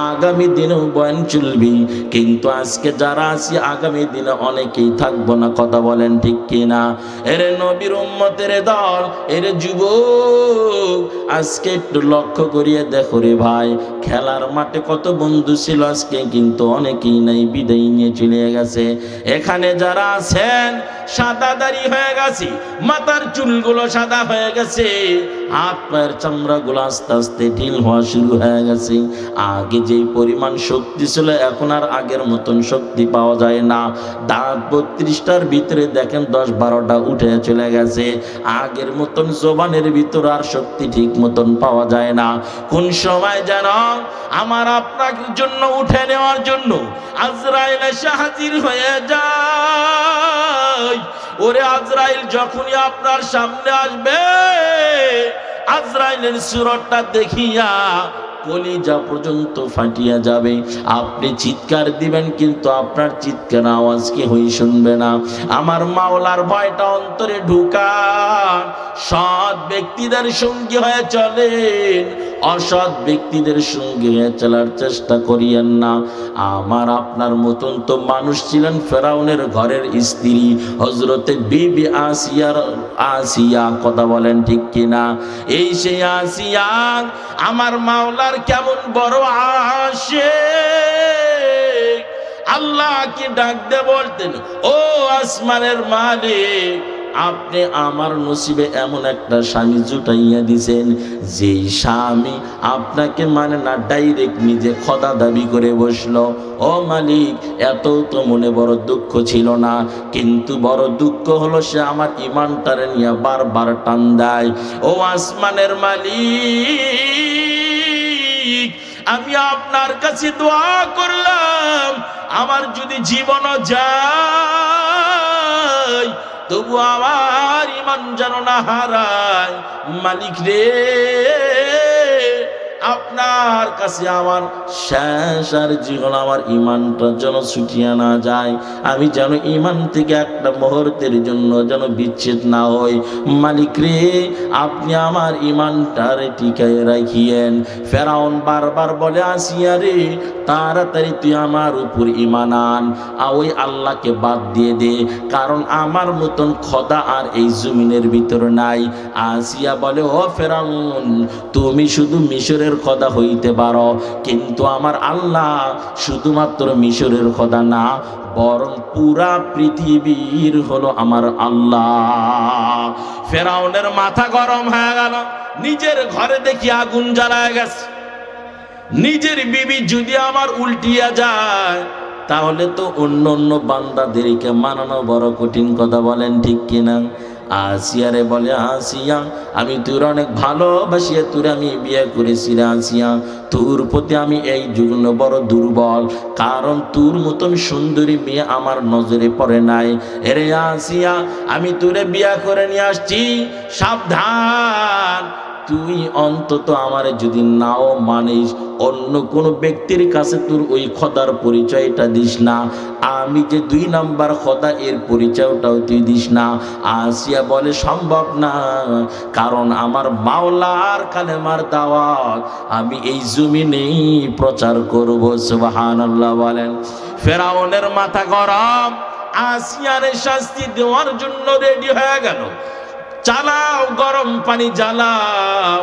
আগামী দিনেও বয়ান চলবি, কিন্তু আজকে যারা আছি আগামী দিনে অনেকেই থাকবো না, কথা বলেন ঠিক কিনা? এরে নবীর উম্মতের দল, এরে যুবক, আজকে একটু লক্ষ্য করিয়ে দেখো রে ভাই, খেলার মাঠে কত বন্ধু ছিল, আজকে কিন্তু অনেকেই নাই, বিদায় নিয়ে চলে গেছে। এখানে যারা আছেন সাদা দাড়ি হয়ে গেছে, মাথার চুলগুলো সাদা হয়ে গেছে, হাত পায়ের চামড়াগুলো আস্তে আস্তে ঢিল হওয়া শুরু হয়ে গেছে। আগে যেই পরিমাণ শক্তি ছিল এখন আর আগের মতন শক্তি পাওয়া যায় না। দাঁত 32টার ভিতরে দেখেন 10-12টা উঠে চলে গেছে। আগের মতন জবানের ভিতর আর শক্তি ঠিক মতন পাওয়া যায় না। কোন সময় যেন আমার আপনার জন্য উঠে নেওয়ার জন্য আজরাইল এসে হাজির হয়ে যায়। ওরে আজরাইল যখনই আপনার সামনে আসবে, আজরাইলের সুরতটা দেখিয়া কলিজা পর্যন্ত ফাটিয়া যাবে। আপনি চিৎকার দিবেন কিন্তু আপনার চিৎকার আওয়াজ কেউই শুনবে না। আমার মাওলার ভয়টা অন্তরে ঢুকান। সৎ ব্যক্তিদের সঙ্গী হয়ে চলেন, অসৎ ব্যক্তিদের সঙ্গে চলার চেষ্টা করিয়েন না। আমার আপনার মতন তো মানুষ ছিলেন ফেরাউনের ঘরের স্ত্রী হযরতে বিবি আসিয়া, কথা বলেন ঠিক কিনা? এই সেই আসিয়া আমার মাওলার কেমন বড় আশিক। আল্লাহকে ডাক দিয়ে বলতেন, ও আসমানের মালিক, আপনি আমার নসিবে এমন একটা স্বামী জুটাইয়া দিছেন, যেই স্বামী আপনাকে মানে না, ডাইরেক্ট নিজে খোদা দাবি করে বসলো। ও মালিক, এত তো মনে বড় দুঃখ ছিল না, কিন্তু বড় দুঃখ হলো সে আমার ইমানটারে নিয়ে বারবার টান দেয়। ও আসমানের মালিক, আমি আপনার কাছে দোয়া করলাম, আমার যদি জীবনও যায় তবু আমার ইমান যেন না হারায়। মালিক রে, আপনার কাছে আমার শেষ আর জীবন, আমার ইমানটা যেন ছুটিয়া না যায়, আমি যেন ইমান থেকে একটা মুহূর্তের জন্য যেন বিচ্ছেদ না হই। মালিক রে, আপনি আমার ইমানটারে টিকায় রাখিয়েন। ফেরাউন বারবার বলে, আসিয়া রে, তাড়াতাড়ি তুই আমার উপর ইমান আন, ওই আল্লাহকে বাদ দিয়ে দে, কারণ আমার মতন খোদা আর এই জমিনের ভিতরে নাই। আসিয়া বলে, ও ফেরাউন, তুমি শুধু মিশরের খোদা হইতে পারো, কিন্তু আমার আল্লাহ শুধুমাত্র মিশরের খোদা না, বরং পুরা পৃথিবীর হলো আমার আল্লাহ। ফেরাউনের মাথা গরম হয়ে গেল, নিজের ঘরে দেখি আগুন জ্বালায় গেছে। নিজের বিবি যদি আমার উল্টিয়া যায়, তাহলে তো অন্য অন্য বান্দাদেরকে মানানো বড় কঠিন, কথা বলেন ঠিক কিনা? আসিয়ারে বলে, আসিয়া, আমি তোর অনেক ভালোবাসিয়া তোর আমি বিয়ে করেছি রে আসিয়া, তোর প্রতি আমি এই জন্য বড় দুর্বল, কারণ তোর মতন সুন্দরী মেয়ে আমার নজরে পড়ে নাই। এরে আসিয়া, আমি তোরে বিয়ে করে নিয়ে আসছি, সাবধান, তুই অন্তত আমারে যদি নাও মানিস, অন্য কোনো ব্যক্তির কাছে তোর ওই খোদার পরিচয়টা দিস না। আমি যে 2 নাম্বার খোদা, এর পরিচয়টাও তুই দিস না। আসিয়া বলে, সম্ভব না, কারণ আমার মাওলার কালেমার দাওয়াত আমি এই জমিনেই প্রচার করব। সুবহানাল্লাহ বলেন। ফেরাউনের মাথা গরম, আসিয়ারে শাস্তি দেওয়ার জন্য রেডি হয়ে গেল। চালাও গরম পানি, জ্বালাও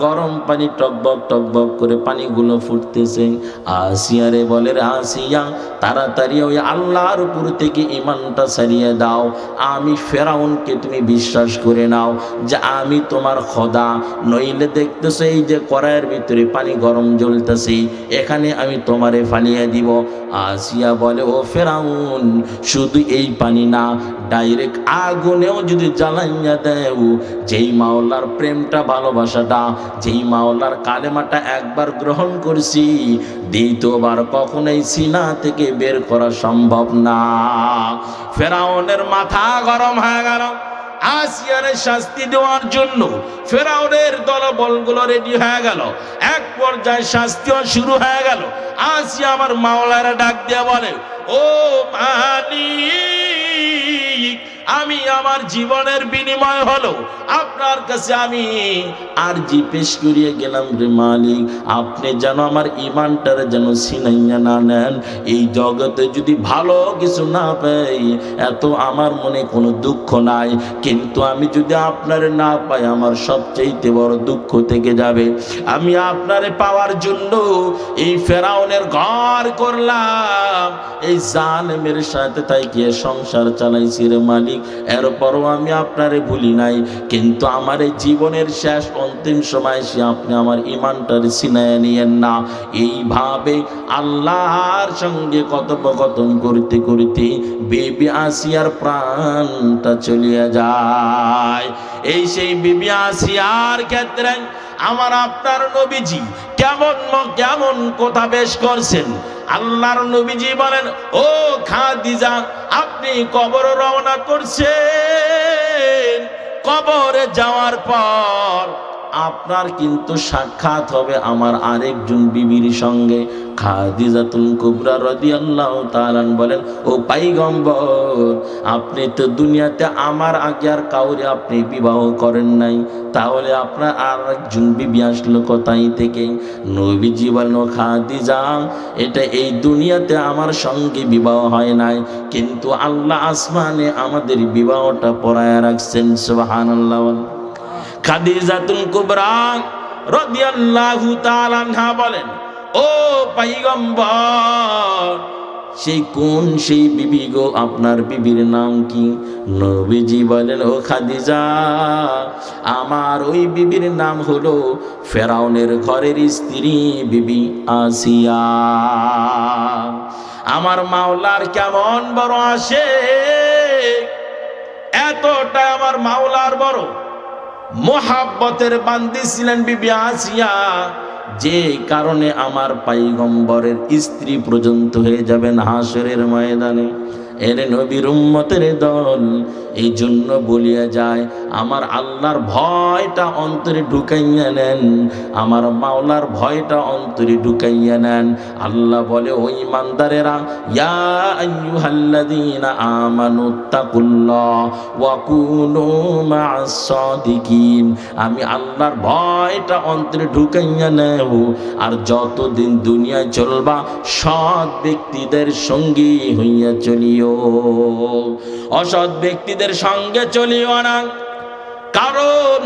গরম পানি, টকবক টকবক করে পানিগুলো ফুটতেছে। আসিয়ারে বলে, আসিয়া, তাড়াতাড়ি ওই আল্লাহর উপর থেকে ইমানটা ছাড়িয়ে দাও। আমি ফেরাউনকে তুমি বিশ্বাস করে নাও যে আমি তোমার খোদা, নইলে দেখতেছো এই যে কড়াইয়ের ভিতরে পানি গরম জ্বলতেছে, এখানে আমি তোমারে ফালিয়ে দিব। আসিয়া বলে, ও ফেরাউন, শুধু এই পানি না, ডাইরেক্ট আগুনেও যদি জ্বালাইয়া দেও, যেই মাওলার প্রেমটা ভালোবাসাটা, যেই মাওলার কালেমাটা একবার গ্রহণ করছি, দ্বিতীয়বার কখনোই সিনা থেকে বের করা সম্ভব না। ফেরাউনের মাথা গরম হয়ে গেল। আসিয়ারে শাস্তি দেওয়ার জন্য ফেরাউনের দলবলগুলো রেডি হয়ে গেল। এক পর্যায়ে শাস্তিও শুরু হয়ে গেল। আসিয়া আমার মাওলারে ডাক দিয়ে বলে, ও মালিক, আমি আমার জীবনের বিনিময় হলো আপনার কাছে আমি আরজি পেশ করিয়ে গেলাম রে মালিক, আপনি যেন আমার ইমানটারে যেন ছিনাইয়া না নেন। এই জগতে যদি ভালো কিছু না পাই, এত আমার মনে কোনো দুঃখ নাই, কিন্তু আমি যদি আপনারে না পাই, আমার সবচেয়ে বড় দুঃখ থেকে যাবে। আমি আপনারে পাওয়ার জন্য এই ফেরাউনের ঘর করলাম, এই জালেমের সাথে তাই গিয়ে সংসার চালাইছি রে মালিক, এরপরও আমি আপনারে ভুলি নাই, কিন্তু আমার এই জীবনের শেষ অন্তিম সময় সে আপনি আমার ইমানটার ছিনায় নিয়েন না। এইভাবে আল্লাহর সঙ্গে কথোপকথন করতে করতে বিবি আসিয়ার প্রাণটা চলিয়া যায়। এই সেই বিবি আসিয়ার ক্ষেত্রে আমার আপনার নবীজি কেমন কেমন কথা বেশ করছেন। আল্লাহর নবীজি বলেন, ও খাদিজা, আপনি কবর রওনা করছেন, কবরে যাওয়ার পর আপনার কিন্তু সাক্ষাৎ হবে আমার আরেকজন বিবির সঙ্গে। খাদিজাতুল কুবরা রাদিয়াল্লাহু তাআলা বলেন, ও পয়গম্বর, আপনি তো দুনিয়াতে আমার আগে আর কাউরে আপনি বিবাহ করেন নাই, তাহলে আপনার আরেকজন বিবি আসলো কোথায় থেকে? নবীজি বলেন, ও খাদিজা, এটা এই দুনিয়াতে আমার সঙ্গে বিবাহ হয় নাই, কিন্তু আল্লাহ আসমানে আমাদের বিবাহটা পড়ায় রাখছেন। সুবহানাল্লাহ। খাদিজাতুল কুবরা রাদিয়াল্লাহু তাআলা আনহা বলেন, ও পয়গম্বর, সেই বিবি গো, আপনার বিবির নাম কি? নবীজি বলেন, ও খাদিজা, আমার ওই বিবির নাম হলো ফেরাউনের ঘরের স্ত্রী বিবি আসিয়া। আমার মাওলার কেমন বড় আসে, এতটা আমার মাওলার বড় মোহাব্বতের বান্দি ছিলেন বিবি আসিয়া, যে কারণে আমার পয়গম্বরের স্ত্রী পর্যন্ত হয়ে যাবেন হাসরের ময়দানে। এর নবীর উম্মতের দল, এই জন্য বলিয়া যায়, আমার আল্লাহর ভয়টা অন্তরে ঢুকাইয়া নেন, আমার মাওলার ভয়টা অন্তরে ঢুকাইয়া নেন। আল্লাহ বলে, ওই ইমানদারেরা, ইয়া আইয়ুহাল্লাযীনা আমানুত্তাকুল্লাহ ওয়া কুনু মা'আস সাদিকিন। আমি আল্লাহর ভয়টা অন্তরে ঢুকাইয়া নেও, আর যতদিন দুনিয়ায় চলবা সৎ ব্যক্তিদের সঙ্গী হইয়া চলিও, অসৎ ব্যক্তিদের সঙ্গে চলিও না। কারণ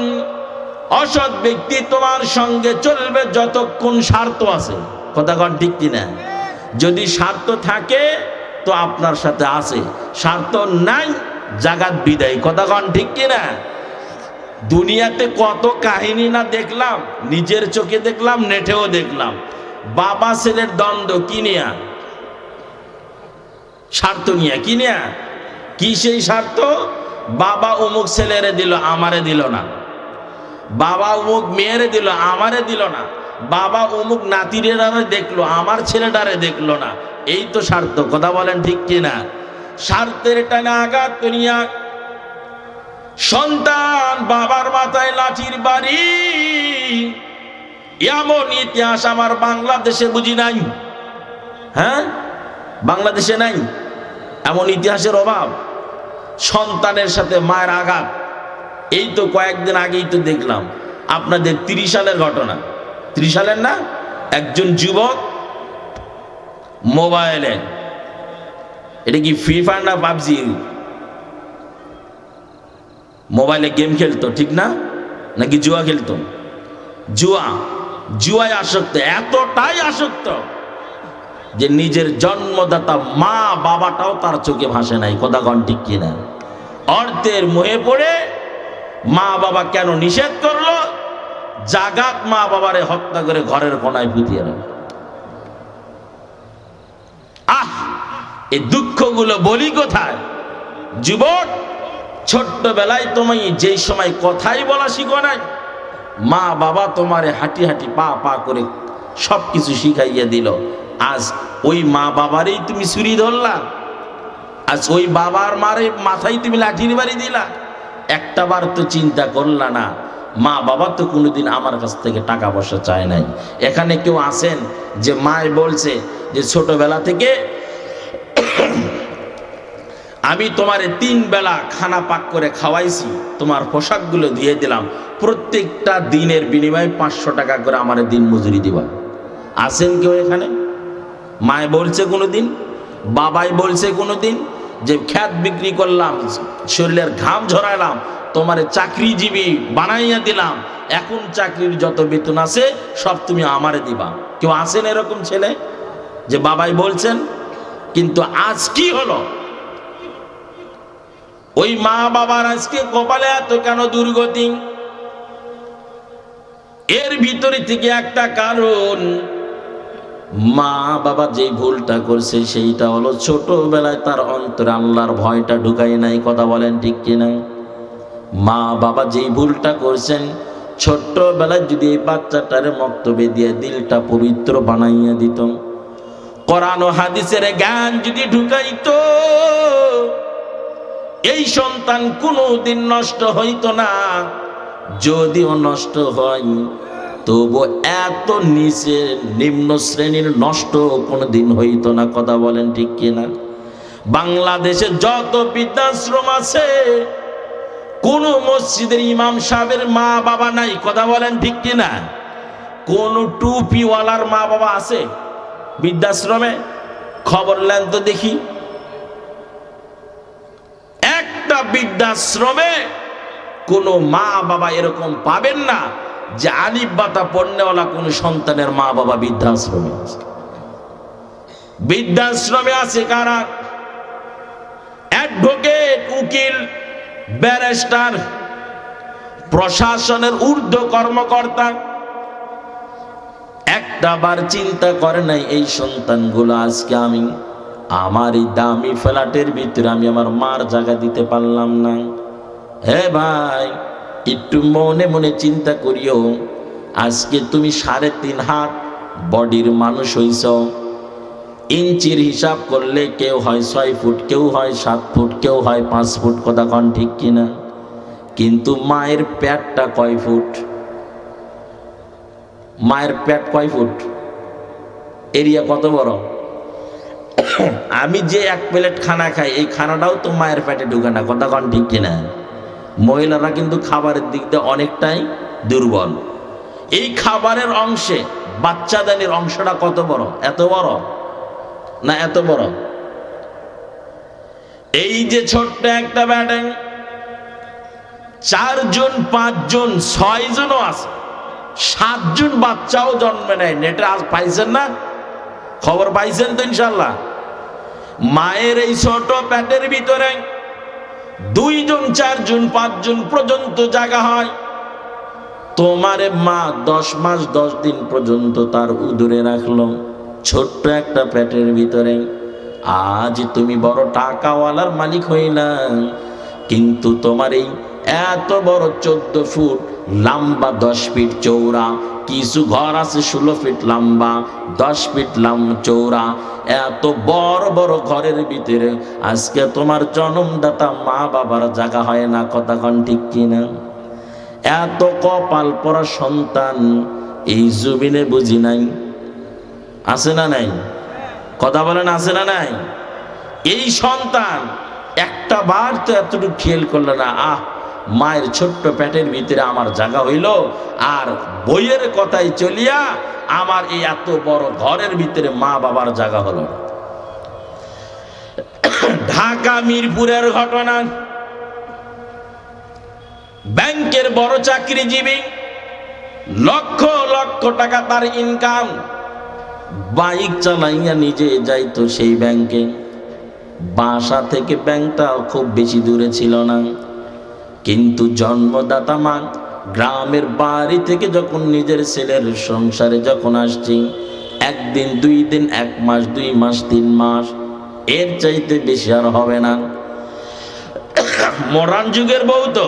অসৎ ব্যক্তি তোমার সঙ্গে চলবে যতক্ষণ স্বার্থ আছে। কথা কন ঠিক কিনা? যদি স্বার্থ থাকে তো আপনার সাথে আছে, স্বার্থ নাই জাগাত বিদায়। কথা কন ঠিক কিনা? দুনিয়াতে কত কাহিনী না দেখলাম, নিজের চোখে দেখলাম, নেটেও দেখলাম। বাবা ছেলের দ্বন্দ্ব কি নিয়া? স্বার্থ নিয়ে। কি নিয়া? কি সেই স্বার্থ? বাবা অমুক ছেলেরে দিল, আমারে দিল না। বাবা অমুক মেয়েরে দিল, আমারে দিল না। বাবা অমুক নাতিরেরারে দেখলো, আমার ছেলেটারে দেখলো না। এই তো স্বার্থ। কথা বলেন ঠিক কিনা? স্বার্থের টানে আঘাত করিয়া সন্তান বাবার মাথায় লাঠির বাড়ি, এমন ইতিহাস আমার বাংলাদেশে বুঝি নাই। হ্যাঁ, বাংলাদেশে নাই এমন ইতিহাসের অভাব। সন্তানের সাথে মায়ের আঘাত। এই তো কয়েকদিন আগেই তো দেখলাম আপনাদের 30 সালের ঘটনা। 30 সালের না, একজন যুবক মোবাইলে, এটা কি ফ্রি ফায়ার না পাবজি, মোবাইলে গেম খেলতো, ঠিক না? নাকি জুয়া খেলতো? জুয়ায় আসক্ত, এতটাই আসক্ত যে নিজের জন্মদাতা মা বাবাটাও তার চোখে ভাসে নাই। কথা কন ঠিক কিনা? অর্থের মোহে পড়ে মা বাবা কেন নিষেধ করলো, জাগাত মা বাবারে হত্যা করে ঘরের কোনায় পুঁতিয়ে রাখে। এই দুঃখগুলো বলি কোথায়? যুবক, ছোট্টবেলায় তুমি যেই সময় কথাই বলা শিখো নাই, মা বাবা তোমারে হাঁটি হাঁটি পা পা করে সব কিছু শিখাইয়া দিল। আজ ওই মা বাবারই তুমি ছুরি ধরলা, আজ ওই বাবার মারে মাথায় তুমি লাঠির বাড়ি দিলা। একটা বার তো চিন্তা করলা না, মা বাবা তো কোনোদিন আমার কাছ থেকে টাকা পয়সা চায় নাই। এখানে কেউ আছেন যে মায় বলছে যে ছোটবেলা থেকে আমি তোমারে 3 বেলা খানা পাক করে খাওয়াইছি, তোমার পোশাকগুলো দিয়ে দিলাম, প্রত্যেকটা দিনের বিনিময়ে 500 টাকা করে আমার দিন মজুরি দিবা? আছেন কেউ এখানে? মায় বলছে কোনোদিন? বাবাই বলছে কোনোদিন যে খ্যাত বিক্রি করলাম, শরীরের ঘাম ঝরাইলাম, তোমারে চাকরিজীবী বানাইয়া দিলাম, এখন চাকরির যত বেতন আছে সব তুমি আমারে দিবা? কেউ আছেন এরকম ছেলে যে বাবাই বলছেন? কিন্তু আজ কি হলো? ওই মা বাবার আজকে কপালে এত কেন দুর্গতি? এর ভিতরে থেকে একটা কারণ, মা বাবা যেই ভুলটা করছে সেইটা হলো ছোটবেলায় তার অন্তরে আল্লাহর ভয়টা ঢুকায় নাই। কথা বলেন ঠিক কিনা? মা বাবা যেই ভুলটা করছেন, ছোট্টবেলায় যদি এই বাচ্চাটারে মক্তবে দিয়ে দিলটা পবিত্র বানাইয়া দিত, কোরআন ও হাদিসের জ্ঞান যদি ঢুকাইতো, এই সন্তান কোনোদিন নষ্ট হইতো না। যদিও নষ্ট হয়, তবু এত নিচে নিম্ন শ্রেণীর নষ্ট কোনোদিন হইতো না। কথা বলেন ঠিক কিনা? বাংলাদেশে যত বৃদ্ধাশ্রম আছে, কোন মসজিদের ইমাম সাহেবের মা বাবা নাই। কথা বলেন ঠিক কিনা? কোন টুপিওয়ালার মা বাবা আছে বৃদ্ধাশ্রমে? খবর নেন তো দেখি। একটা বৃদ্ধাশ্রমে কোন মা বাবা এরকম পাবেন না যে আলিফ বাতা পড়নেওয়ালা কোন সন্তানের মা বাবা বৃদ্ধাশ্রমে আছে। বৃদ্ধাশ্রমে আছে কারা? অ্যাডভোকেট, উকিল, ব্যারিস্টার, প্রশাসনের ঊর্ধ্ব কর্মকর্তা। একটাবার চিন্তা করে নাই এই সন্তানগুলো আজকে আমি আমার এই দামি ফ্ল্যাটের ভিতরে আমি আমার মার জায়গা দিতে পারলাম না। হে ভাই, একটু মনে মনে চিন্তা করিও। আজকে তুমি 3.5 হাত বডির মানুষ হইছ। ইঞ্চির হিসাব করলে কেউ হয় 6 ফুট, কেউ হয় 7 ফুট, কেউ হয় 5 ফুট। কথা কন ঠিক কিনা? কিন্তু মায়ের পেটটা কয় ফুট? মায়ের পেট কয় ফুট? এরিয়া কত বড়? আমি যে 1 প্লেট খানা খাই, এই খানাটাও তো মায়ের পেটে ঢুকে না। কথা কন ঠিক কিনা? মহিলারা কিন্তু খাবারের দিক দিয়ে অনেকটাই দুর্বল। এই খাবারের অংশে বাচ্চাদানির অংশটা কত বড়? এত বড় না এত বড়? এই যে ছোট্ট একটা ব্যাটাং 4 জন 5 জন 6 জনও আছে, 7 জন বাচ্চাও জন্মে নেয়। নেটে আজ পাইছেন না? খবর পাইছেন তো ইনশাল্লাহ? মায়ের এই ছোট পেটের ভিতরে 2 জন 4 জন 5 জন পর্যন্ত জায়গা হয়। তোমারে মা 10 মাস 10 দিন পর্যন্ত তার উদরে রাখলো ছোট্ট একটা পেটের ভিতরে। আজ তুমি বড় টাকাওয়ালার মালিক হইলা, কিন্তু তোমার এই এত বড় 14 ফুট লম্বা, 10 ফিট চৌড়া, কিছু ঘর আছে 16 ফিট লম্বা, 10 ফিট চৌড়া, এত বড় বড় ঘরের ভিতরে আজকে তোমার জন্মদাতা মা বাবার জায়গা হয় না। কথা কন ঠিক কিনা? এত কপাল পরা সন্তান এই জমিনে বুঝি নাই? আছে না নাই? কথা বলেন, আছে না নাই? এই সন্তান একটা বার তো এতটুকু খেয়াল করলো না, মায়ের ছোট্ট পেটের ভিতরে আমার জায়গা হইল, আর বইয়ের কথাই চলিয়া আমার এই এত বড় ঘরের ভিতরে মা বাবার জায়গা হলো। ঢাকা মিরপুরের ঘটনা। ব্যাংকের বড় চাকরিজীবী, লক্ষ লক্ষ টাকা তার ইনকাম। বাইক চালাইয়া নিজে যাইতো সেই ব্যাংকে। বাসা থেকে ব্যাংকটা খুব বেশি দূরে ছিল না, কিন্তু জন্মদাতা মা গ্রামের বাড়ি থেকে যখন নিজের ছেলের সংসারে যখন আসছি, 1 দিন 2 দিন 1 মাস 2 মাস 3 মাস, এর চাইতে বেশি আর হবে না। মডার্ন যুগের বউ তো।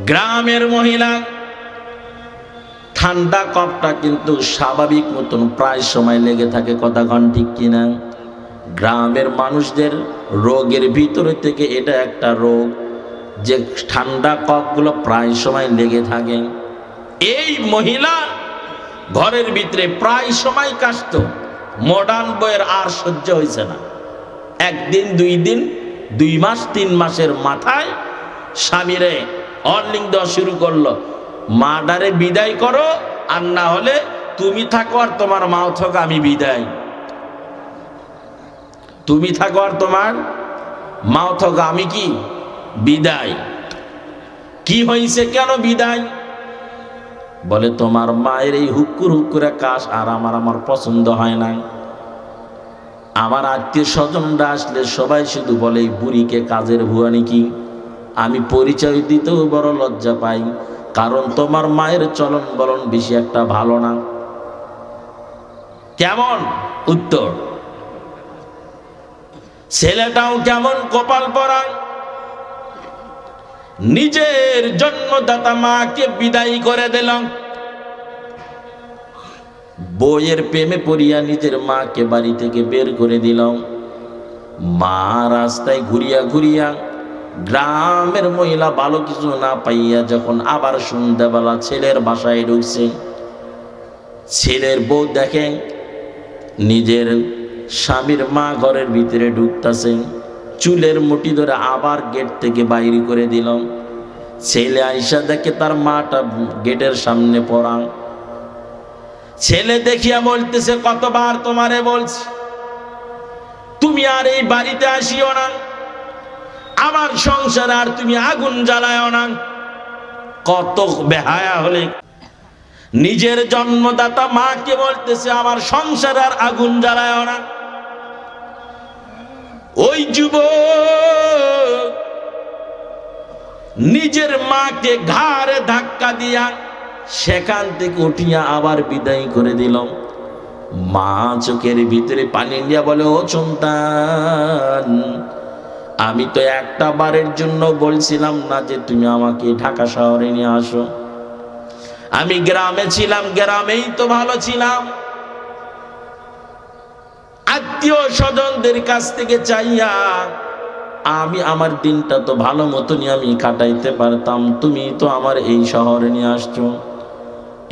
গ্রামের মহিলা ঠান্ডা কপটা কিন্তু স্বাভাবিক মতন প্রায় সময় লেগে থাকে। কথা কন ঠিক কিনা? গ্রামের মানুষদের রোগের ভিতরে থেকে এটা একটা রোগ যে ঠান্ডা কপগুলো প্রায় সময় লেগে থাকে। এই মহিলা ঘরের ভিতরে প্রায় সময় কাশতো। মডার্ন বইয়ের আর সহ্য হয়েছে না। 1 দিন 2 দিন 2 মাস 3 মাসের মাথায় স্বামীরে অর্নিং দেওয়া শুরু করলো, মাডারে বিদায় করো, আর না হলে তুমি থাকো আর তোমার মাও থাকো, আমি বিদায়। তুমি থাকো আর তোমার মাও থাকো, আমি কি বিদায়। কি হয়েছে, কেন বিদায়? বলে তোমার মায়ের এই হুক্কুর হুক্কুরে কাশ আর আমার পছন্দ হয় না। আমার আত্মীয় স্বজনরা আসলে সবাই শুধু বলে এই বুড়িকে কাজের ভুয়া নাকি। আমি পরিচয় দিতেও বড় লজ্জা পাই, কারণ তোমার মায়ের চলন বলন বেশি একটা ভালো না। কেমন উত্তর? ছেলেটাও কেমন কপাল পরা, নিজের জন্মদাতা মাকে বিদায় করে দিল। বইয়ের প্রেমে পড়িয়া নিজের মাকে বাড়ি থেকে বের করে দিল। মা রাস্তায় ঘুরিয়া ঘুরিয়া গ্রামের মহিলা ভালো কিছু না পাইয়া যখন আবার সন্ধ্যাবেলা ছেলের বাসায় ঢুকছে, ছেলের বউ দেখে নিজের স্বামীর মা ঘরের ভিতরে ঢুকতেছে, চুলের মুঠি ধরে আবার গেট থেকে বাইরে করে দিল। ছেলে আইসা দেখে তার মাটা গেটের সামনে পড়া। ছেলে দেখিয়া বলতেছে, কতবার তোমারে বলছি তুমি আর এই বাড়িতে আসিও না, আমার সংসারে আর তুমি আগুন জ্বালায়ও না। কত বেহায়া হলে নিজের জন্মদাতা মাকে বলতেছে আমার সংসারে আর আগুন জ্বালায়ও না। ওই যুবক নিজের মাকে ঘাড়ে ধাক্কা দিয়া সেখান থেকে উঠিয়া আবার বিদায় করে দিল। মা চোখের ভিতরে পানি দিয়া বলে, ও সন্তান, আমি তো একটা বারের জন্য বলছিলাম না যে তুমি আমাকে ঢাকা শহরে নিয়ে আসো? আমি গ্রামে ছিলাম, গ্রামেই তো ভালো ছিলাম, আত্মীয় স্বজনদের কাছ থেকে চাইয়া আমি আমার দিনটা তো ভালো মতনই আমি কাটাইতে পারতাম। তুমি তো আমার এই শহরে নিয়ে আসছো,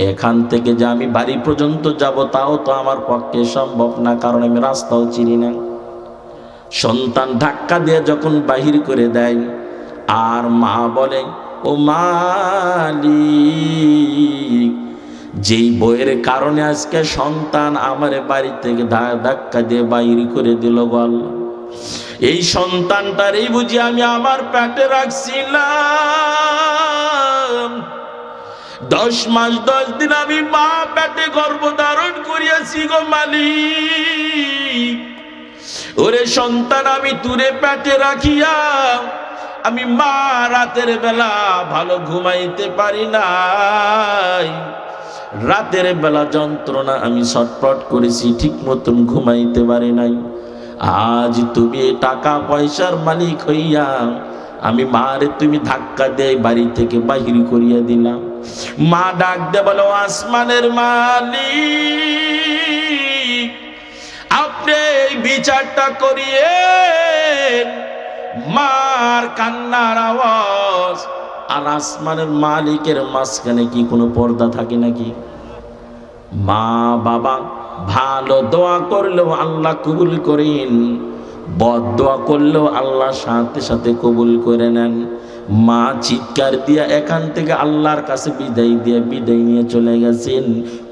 এখান থেকে যে আমি বাড়ি পর্যন্ত যাব তাও তো আমার পক্ষে সম্ভব না, কারণ আমি রাস্তাও চিনি না। সন্তান ধাক্কা দিয়ে যখন বাহির করে দেয়, আর মা বলে, ও মালিক, যেই বইয়ের কারণে আজকে সন্তান আমার বাড়ি থেকে ধাক্কা দিয়ে বাহির করে দিল বল, এই সন্তানটারই বুঝি আমি আমার পেটে রাখছিলাম। 10 মাস 10 দিন আমি মা পেটে গর্ভধারণ করিয়াছি গো মালিক। ওরে সন্তান, আমি তুরে পেটে রাখিয়া আমি মা রাতের বেলা ভালো ঘুমাইতে পারি নাই। রাতের বেলা যন্ত্রণা আমি ছটফট করেছি, ঠিক মতন ঘুমাইতে পারি নাই। আজ তুমি টাকা পয়সার মালিক হইয়া আমি মারে তুমি ধাক্কা দিয়ে বাড়ি থেকে বাহির করিয়া দিলাম। মা ডাক দে বলো, আসমানের মালিক, আপনি এই বিচারটা করিয়েন। মার কান্নার আওয়াজ আর আসমানের মালিকের মাঝখানে কি কোনো পর্দা থাকে নাকি? মা বাবা ভালো দোয়া করলেও আল্লাহ কবুল করেন, বদ দোয়া করলেও আল্লাহ সাথে সাথে কবুল করে নেন। মা চিৎকার দিয়া এখান থেকে আল্লাহর কাছে বিদায় নিয়ে চলে গেছেন।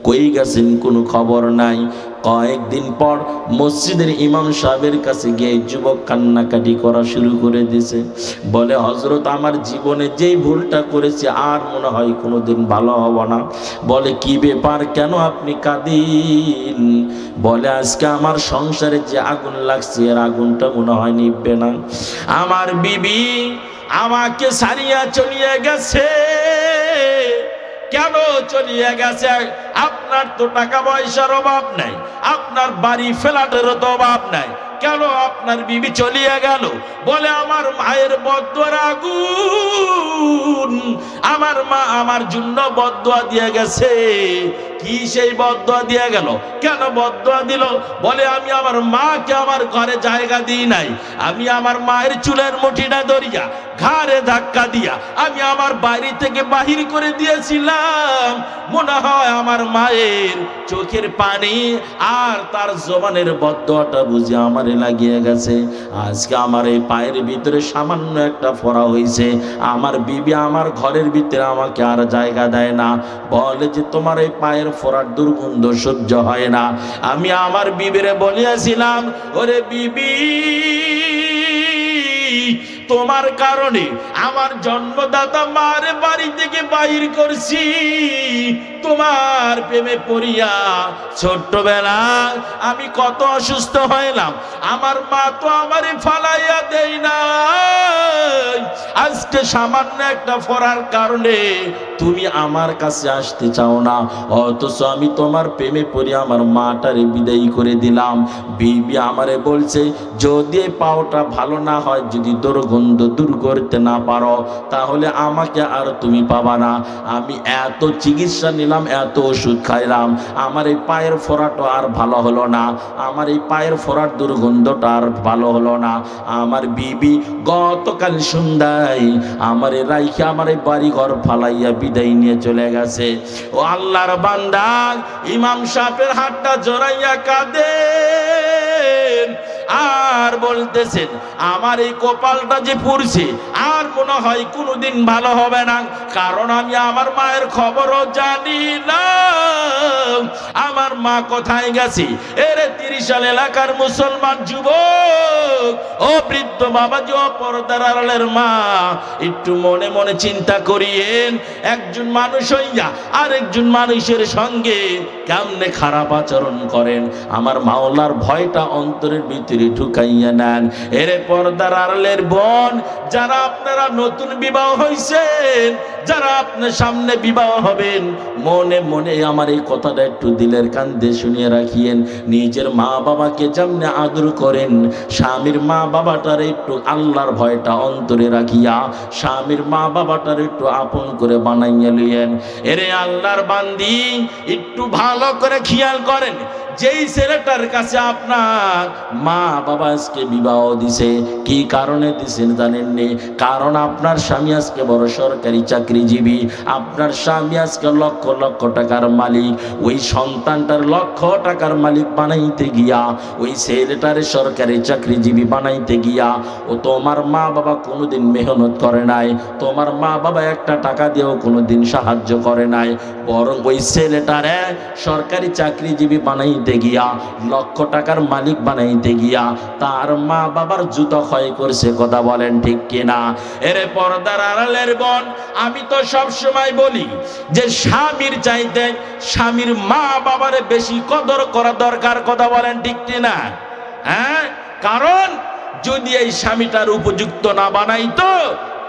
কই গেছেন কোনো খবর নাই। কয়েকদিন পর মসজিদের ইমাম সাহেবের কাছে গিয়ে যুবক কান্নাকাটি করা শুরু করে দিয়েছে। বলে, হযরত, আমার জীবনে যেই ভুলটা করেছি আর মনে হয় কোনোদিন ভালো হব না। বলে, কি ব্যাপার, কেন আপনি কাঁদেন? বলে, আজকে আমার সংসারে যে আগুন লাগছে এর আগুনটা মনে হয় নিভবে না। আমার বিবি আমাকে ছাড়িয়া চলিয়ে গেছে। কেন চলিয়ে গেছে? আপনার তো টাকা পয়সার অভাব নাই, আপনার বাড়ি ফ্ল্যাটেরও তো অভাব নাই, কেন আপনার বিবি চলিয়ে গেল? বলে, আমার মায়ের বদদুয়ার আগুন, আমার মা আমার জন্য বদদুয়া দিয়ে গেছে। কি সেই বদদুয়া দিয়ে গেল? কেন বদদুয়া দিল? বলে, আমি আমার মাকে আমার ঘরে জায়গা দিই নাই, আমি আমার মায়ের চুলের মুঠিটা ধরিয়া ঘাড়ে ধাক্কা দিয়া আমি আমার বাড়ি থেকে বাহির করে দিয়েছিলাম। মনে হয় আমার মায়ের চোখের পানি আর তার জবানের বদদুয়াটা বুঝে আমারে লাগিয়ে গেছে। আজকে আমার এই পায়ের ভিতরে সামান্য একটা ফোঁড়া হয়েছে, আমার বিবি আমার ঘরের ভিতরে আমাকে আর জায়গা দেয় না। বলে যে, তোমার এই পায়ের ফোঁড়ার দুর্গন্ধ সহ্য হয় না। আমি আমার বিবিরে বলিয়াছিলাম, ওরে বিবি, তোমার কারণে আমার জন্মদাতা মার বাড়ি থেকে বাহির করছি। তোমার প্রেমে পড়িয়া ছোট্টবেলা আমি কত অসুস্থ হইলাম, আমার মা তো আমারে ফালাইয়া দেয় না। আজকে সামান্য একটা ফোঁড়ার কারণে তুমি আমার কাছে আসতে চাও না, অথচ আমি তোমার প্রেমে পড়ে আমার মাটারে বিদায়ী করে দিলাম। বিবি আমারে বলছে, যদি পাওটা ভালো না হয়, যদি দুর্গন্ধ দুর্গন্ধ দূর করতে না পারো, তাহলে আমাকে আর তুমি পাবা না। আমি এত চিকিৎসা নিলাম, এত ওষুধ খাইলাম, আমার এই পায়ের ফোঁড়াটা আর ভালো হলো না, আমার এই পায়ের ফোঁড়ার দুর্গন্ধটা আর ভালো হলো না। আমার বিবি গতকাল সন্ধ্যায় আমার রাইখে আমার এই বাড়ি ঘর ফালাইয়া বিদায় নিয়ে চলে গেছে। ও আল্লাহর বান্দা, ইমাম সাহেবের হাতটা জড়াইয়া কাঁদেন আর বলতেছেন, আমার এই কপালটা যে পুড়ছে আর মনে হয় কোনোদিন ভালো হবে না, কারণ আমি আমার মায়ের খবরও জানি না। আমার মা কোথায় গেছে? এর 30 সাল এলাকার মুসলমান যুবক, ও বৃদ্ধ বাবাজি, ও পর্দার আড়ালের মা, একটু মনে মনে চিন্তা করিয়েন, একজন মানুষ হইয়া আরেকজন মানুষের সঙ্গে কেমনে খারাপ আচরণ করেন। আমার মাওলার ভয়টা অন্তরের ভিতরে ঢুকাইয়া নেন। এরে পর্দার আড়ালের বোন, যারা আপনারা নতুন বিবাহ হইছেন, যারা আপনার সামনে বিবাহ হবেন, মনে মনে আমার এই কথাটা একটু দিলের কান্দে শুনিয়ে রাখিয়েন। নিজের মা বাবাকে যেমনে আদর করেন, স্বামীর মা বাবাটার একটু আল্লাহর ভয়টা অন্তরে রাখিয়া স্বামীর মা বাবাটার একটু আপন করে বানাইয়া লইয়েন। এরে আল্লাহর বান্দি, একটু ভালো করে খেয়াল করেন, যেই ছেলেটার কাছে আপনার মা বাবা আজকে বিবাহ দিছে, কি কারণে দিছেন জানেননি? কারণ আপনার স্বামী আজকে বড় সরকারি চাকরিজীবী, আপনার স্বামী আজকে লক্ষ লক্ষ টাকার মালিক। ওই সন্তানটার লক্ষ টাকার মালিক বানাইতে গিয়া, ওই ছেলেটারে সরকারি চাকরিজীবী বানাইতে গিয়া, ও তোমার মা বাবা কোনোদিন মেহনত করে নাই, তোমার মা বাবা একটা টাকা দিয়েও কোনোদিন সাহায্য করে নাই, বরং ওই ছেলেটারে সরকারি চাকরিজীবী বানাইতে গিয়া, লক্ষ টাকার মালিক বানাইতে গিয়া তার মা বাবার জুতো ক্ষয় করছে। কথা বলেন ঠিক কিনা? এরে পর্দার আড়ালের বোন, আমি তো সব সময় বলি যে স্বামীর চাইতে স্বামীর মা বাবার বেশি কদর করা দরকার। কথা বলেন ঠিক কিনা? হ্যাঁ, কারণ যদি এই স্বামীটার উপযুক্ত না বানাইতো,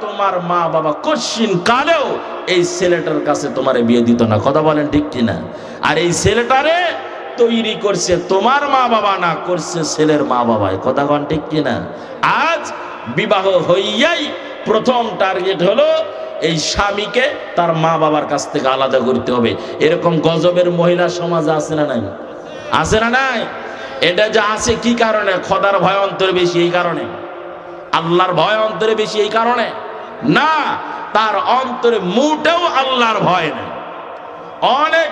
তোমার মা বাবা কশিন কালেও এই ছেলেটার কাছে তোমারে বিয়ে দিত না। কথা বলেন ঠিক কিনা? আর এই ছেলেটারে তৈরি করছে তোমার মা বাবা না, করছে ছেলের মা বাবাই। কথা বলেন ঠিক কিনা? আজ বিবাহ হইয়াই প্রথম টার্গেট হলো এই স্বামীকে তার মা বাবার কাছ থেকে আলাদা করতে হবে। এরকম গজবের মহিলা সমাজে আছে না নাই? আছে না নাই? এটা যে আছে কি কারণে? খোদার ভয় অন্তরে বেশি এই কারণে, আল্লাহর ভয় অন্তরে বেশি এই কারণে না, তার অন্তরে মোটেও আল্লাহর ভয় নেই। অনেক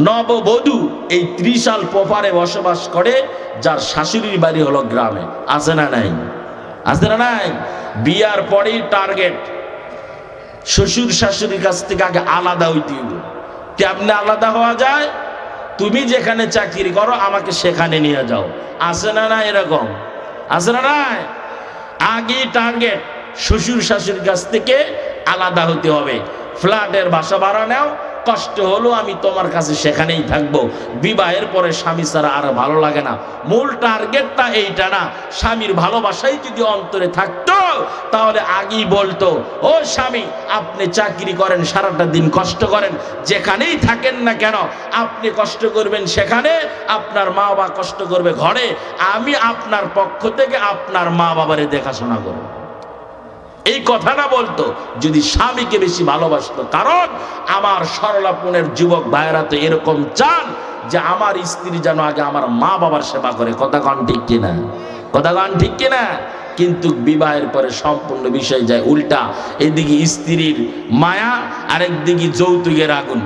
নববধূ এই ত্রিশাল পোপারে বসবাস করে, যার শাশুড়ির বাড়ি হলো গ্রামে। আছে না নাই? আছে না নাই? বিয়ার পরেই টার্গেট শ্বশুর শাশুড়ির কাছ থেকে আগে আলাদা হইতে হবে। কেমনে আলাদা হওয়া যায়? তুমি যেখানে চাকরি করো আমাকে সেখানে নিয়ে যাও। আছে না নাই? এরকম আছে না নাই? আগে টার্গেট শ্বশুর শাশুড়ির কাছ থেকে আলাদা হতে হবে। ফ্ল্যাটের বাসা ভাড়া নাও, কষ্ট হলো আমি তোমার কাছে সেখানেই থাকবো। বিবাহের পরে স্বামী ছাড়া আর ভালো লাগে না। মূল টার্গেটটা এইটা না। স্বামীর ভালোবাসাই যদি অন্তরে থাকতো, তাহলে আগেই বলতো, ও স্বামী, আপনি চাকরি করেন, সারাটা দিন কষ্ট করেন, যেখানেই থাকেন না কেন আপনি কষ্ট করবেন সেখানে, আপনার মা বাবা কষ্ট করবে ঘরে, আমি আপনার পক্ষ থেকে আপনার মা বাবারে দেখাশোনা করব। এই কথাটা বলতো যদি স্বামীকে বেশি ভালোবাসতো। কারণ আমার সরলাপনের যুবক ভাইয়েরা তো এরকম চান যে আমার স্ত্রী যেন আগে আমার মা বাবার সেবা করে। কথা কন ঠিক কিনা? কথা কন ঠিক কিনা? কিন্তু বিবাহের পরে সম্পূর্ণ বিষয় যায় উল্টা। এদিকে স্ত্রীর মায়া, আরেকদিকে যৌতুকের আগুন।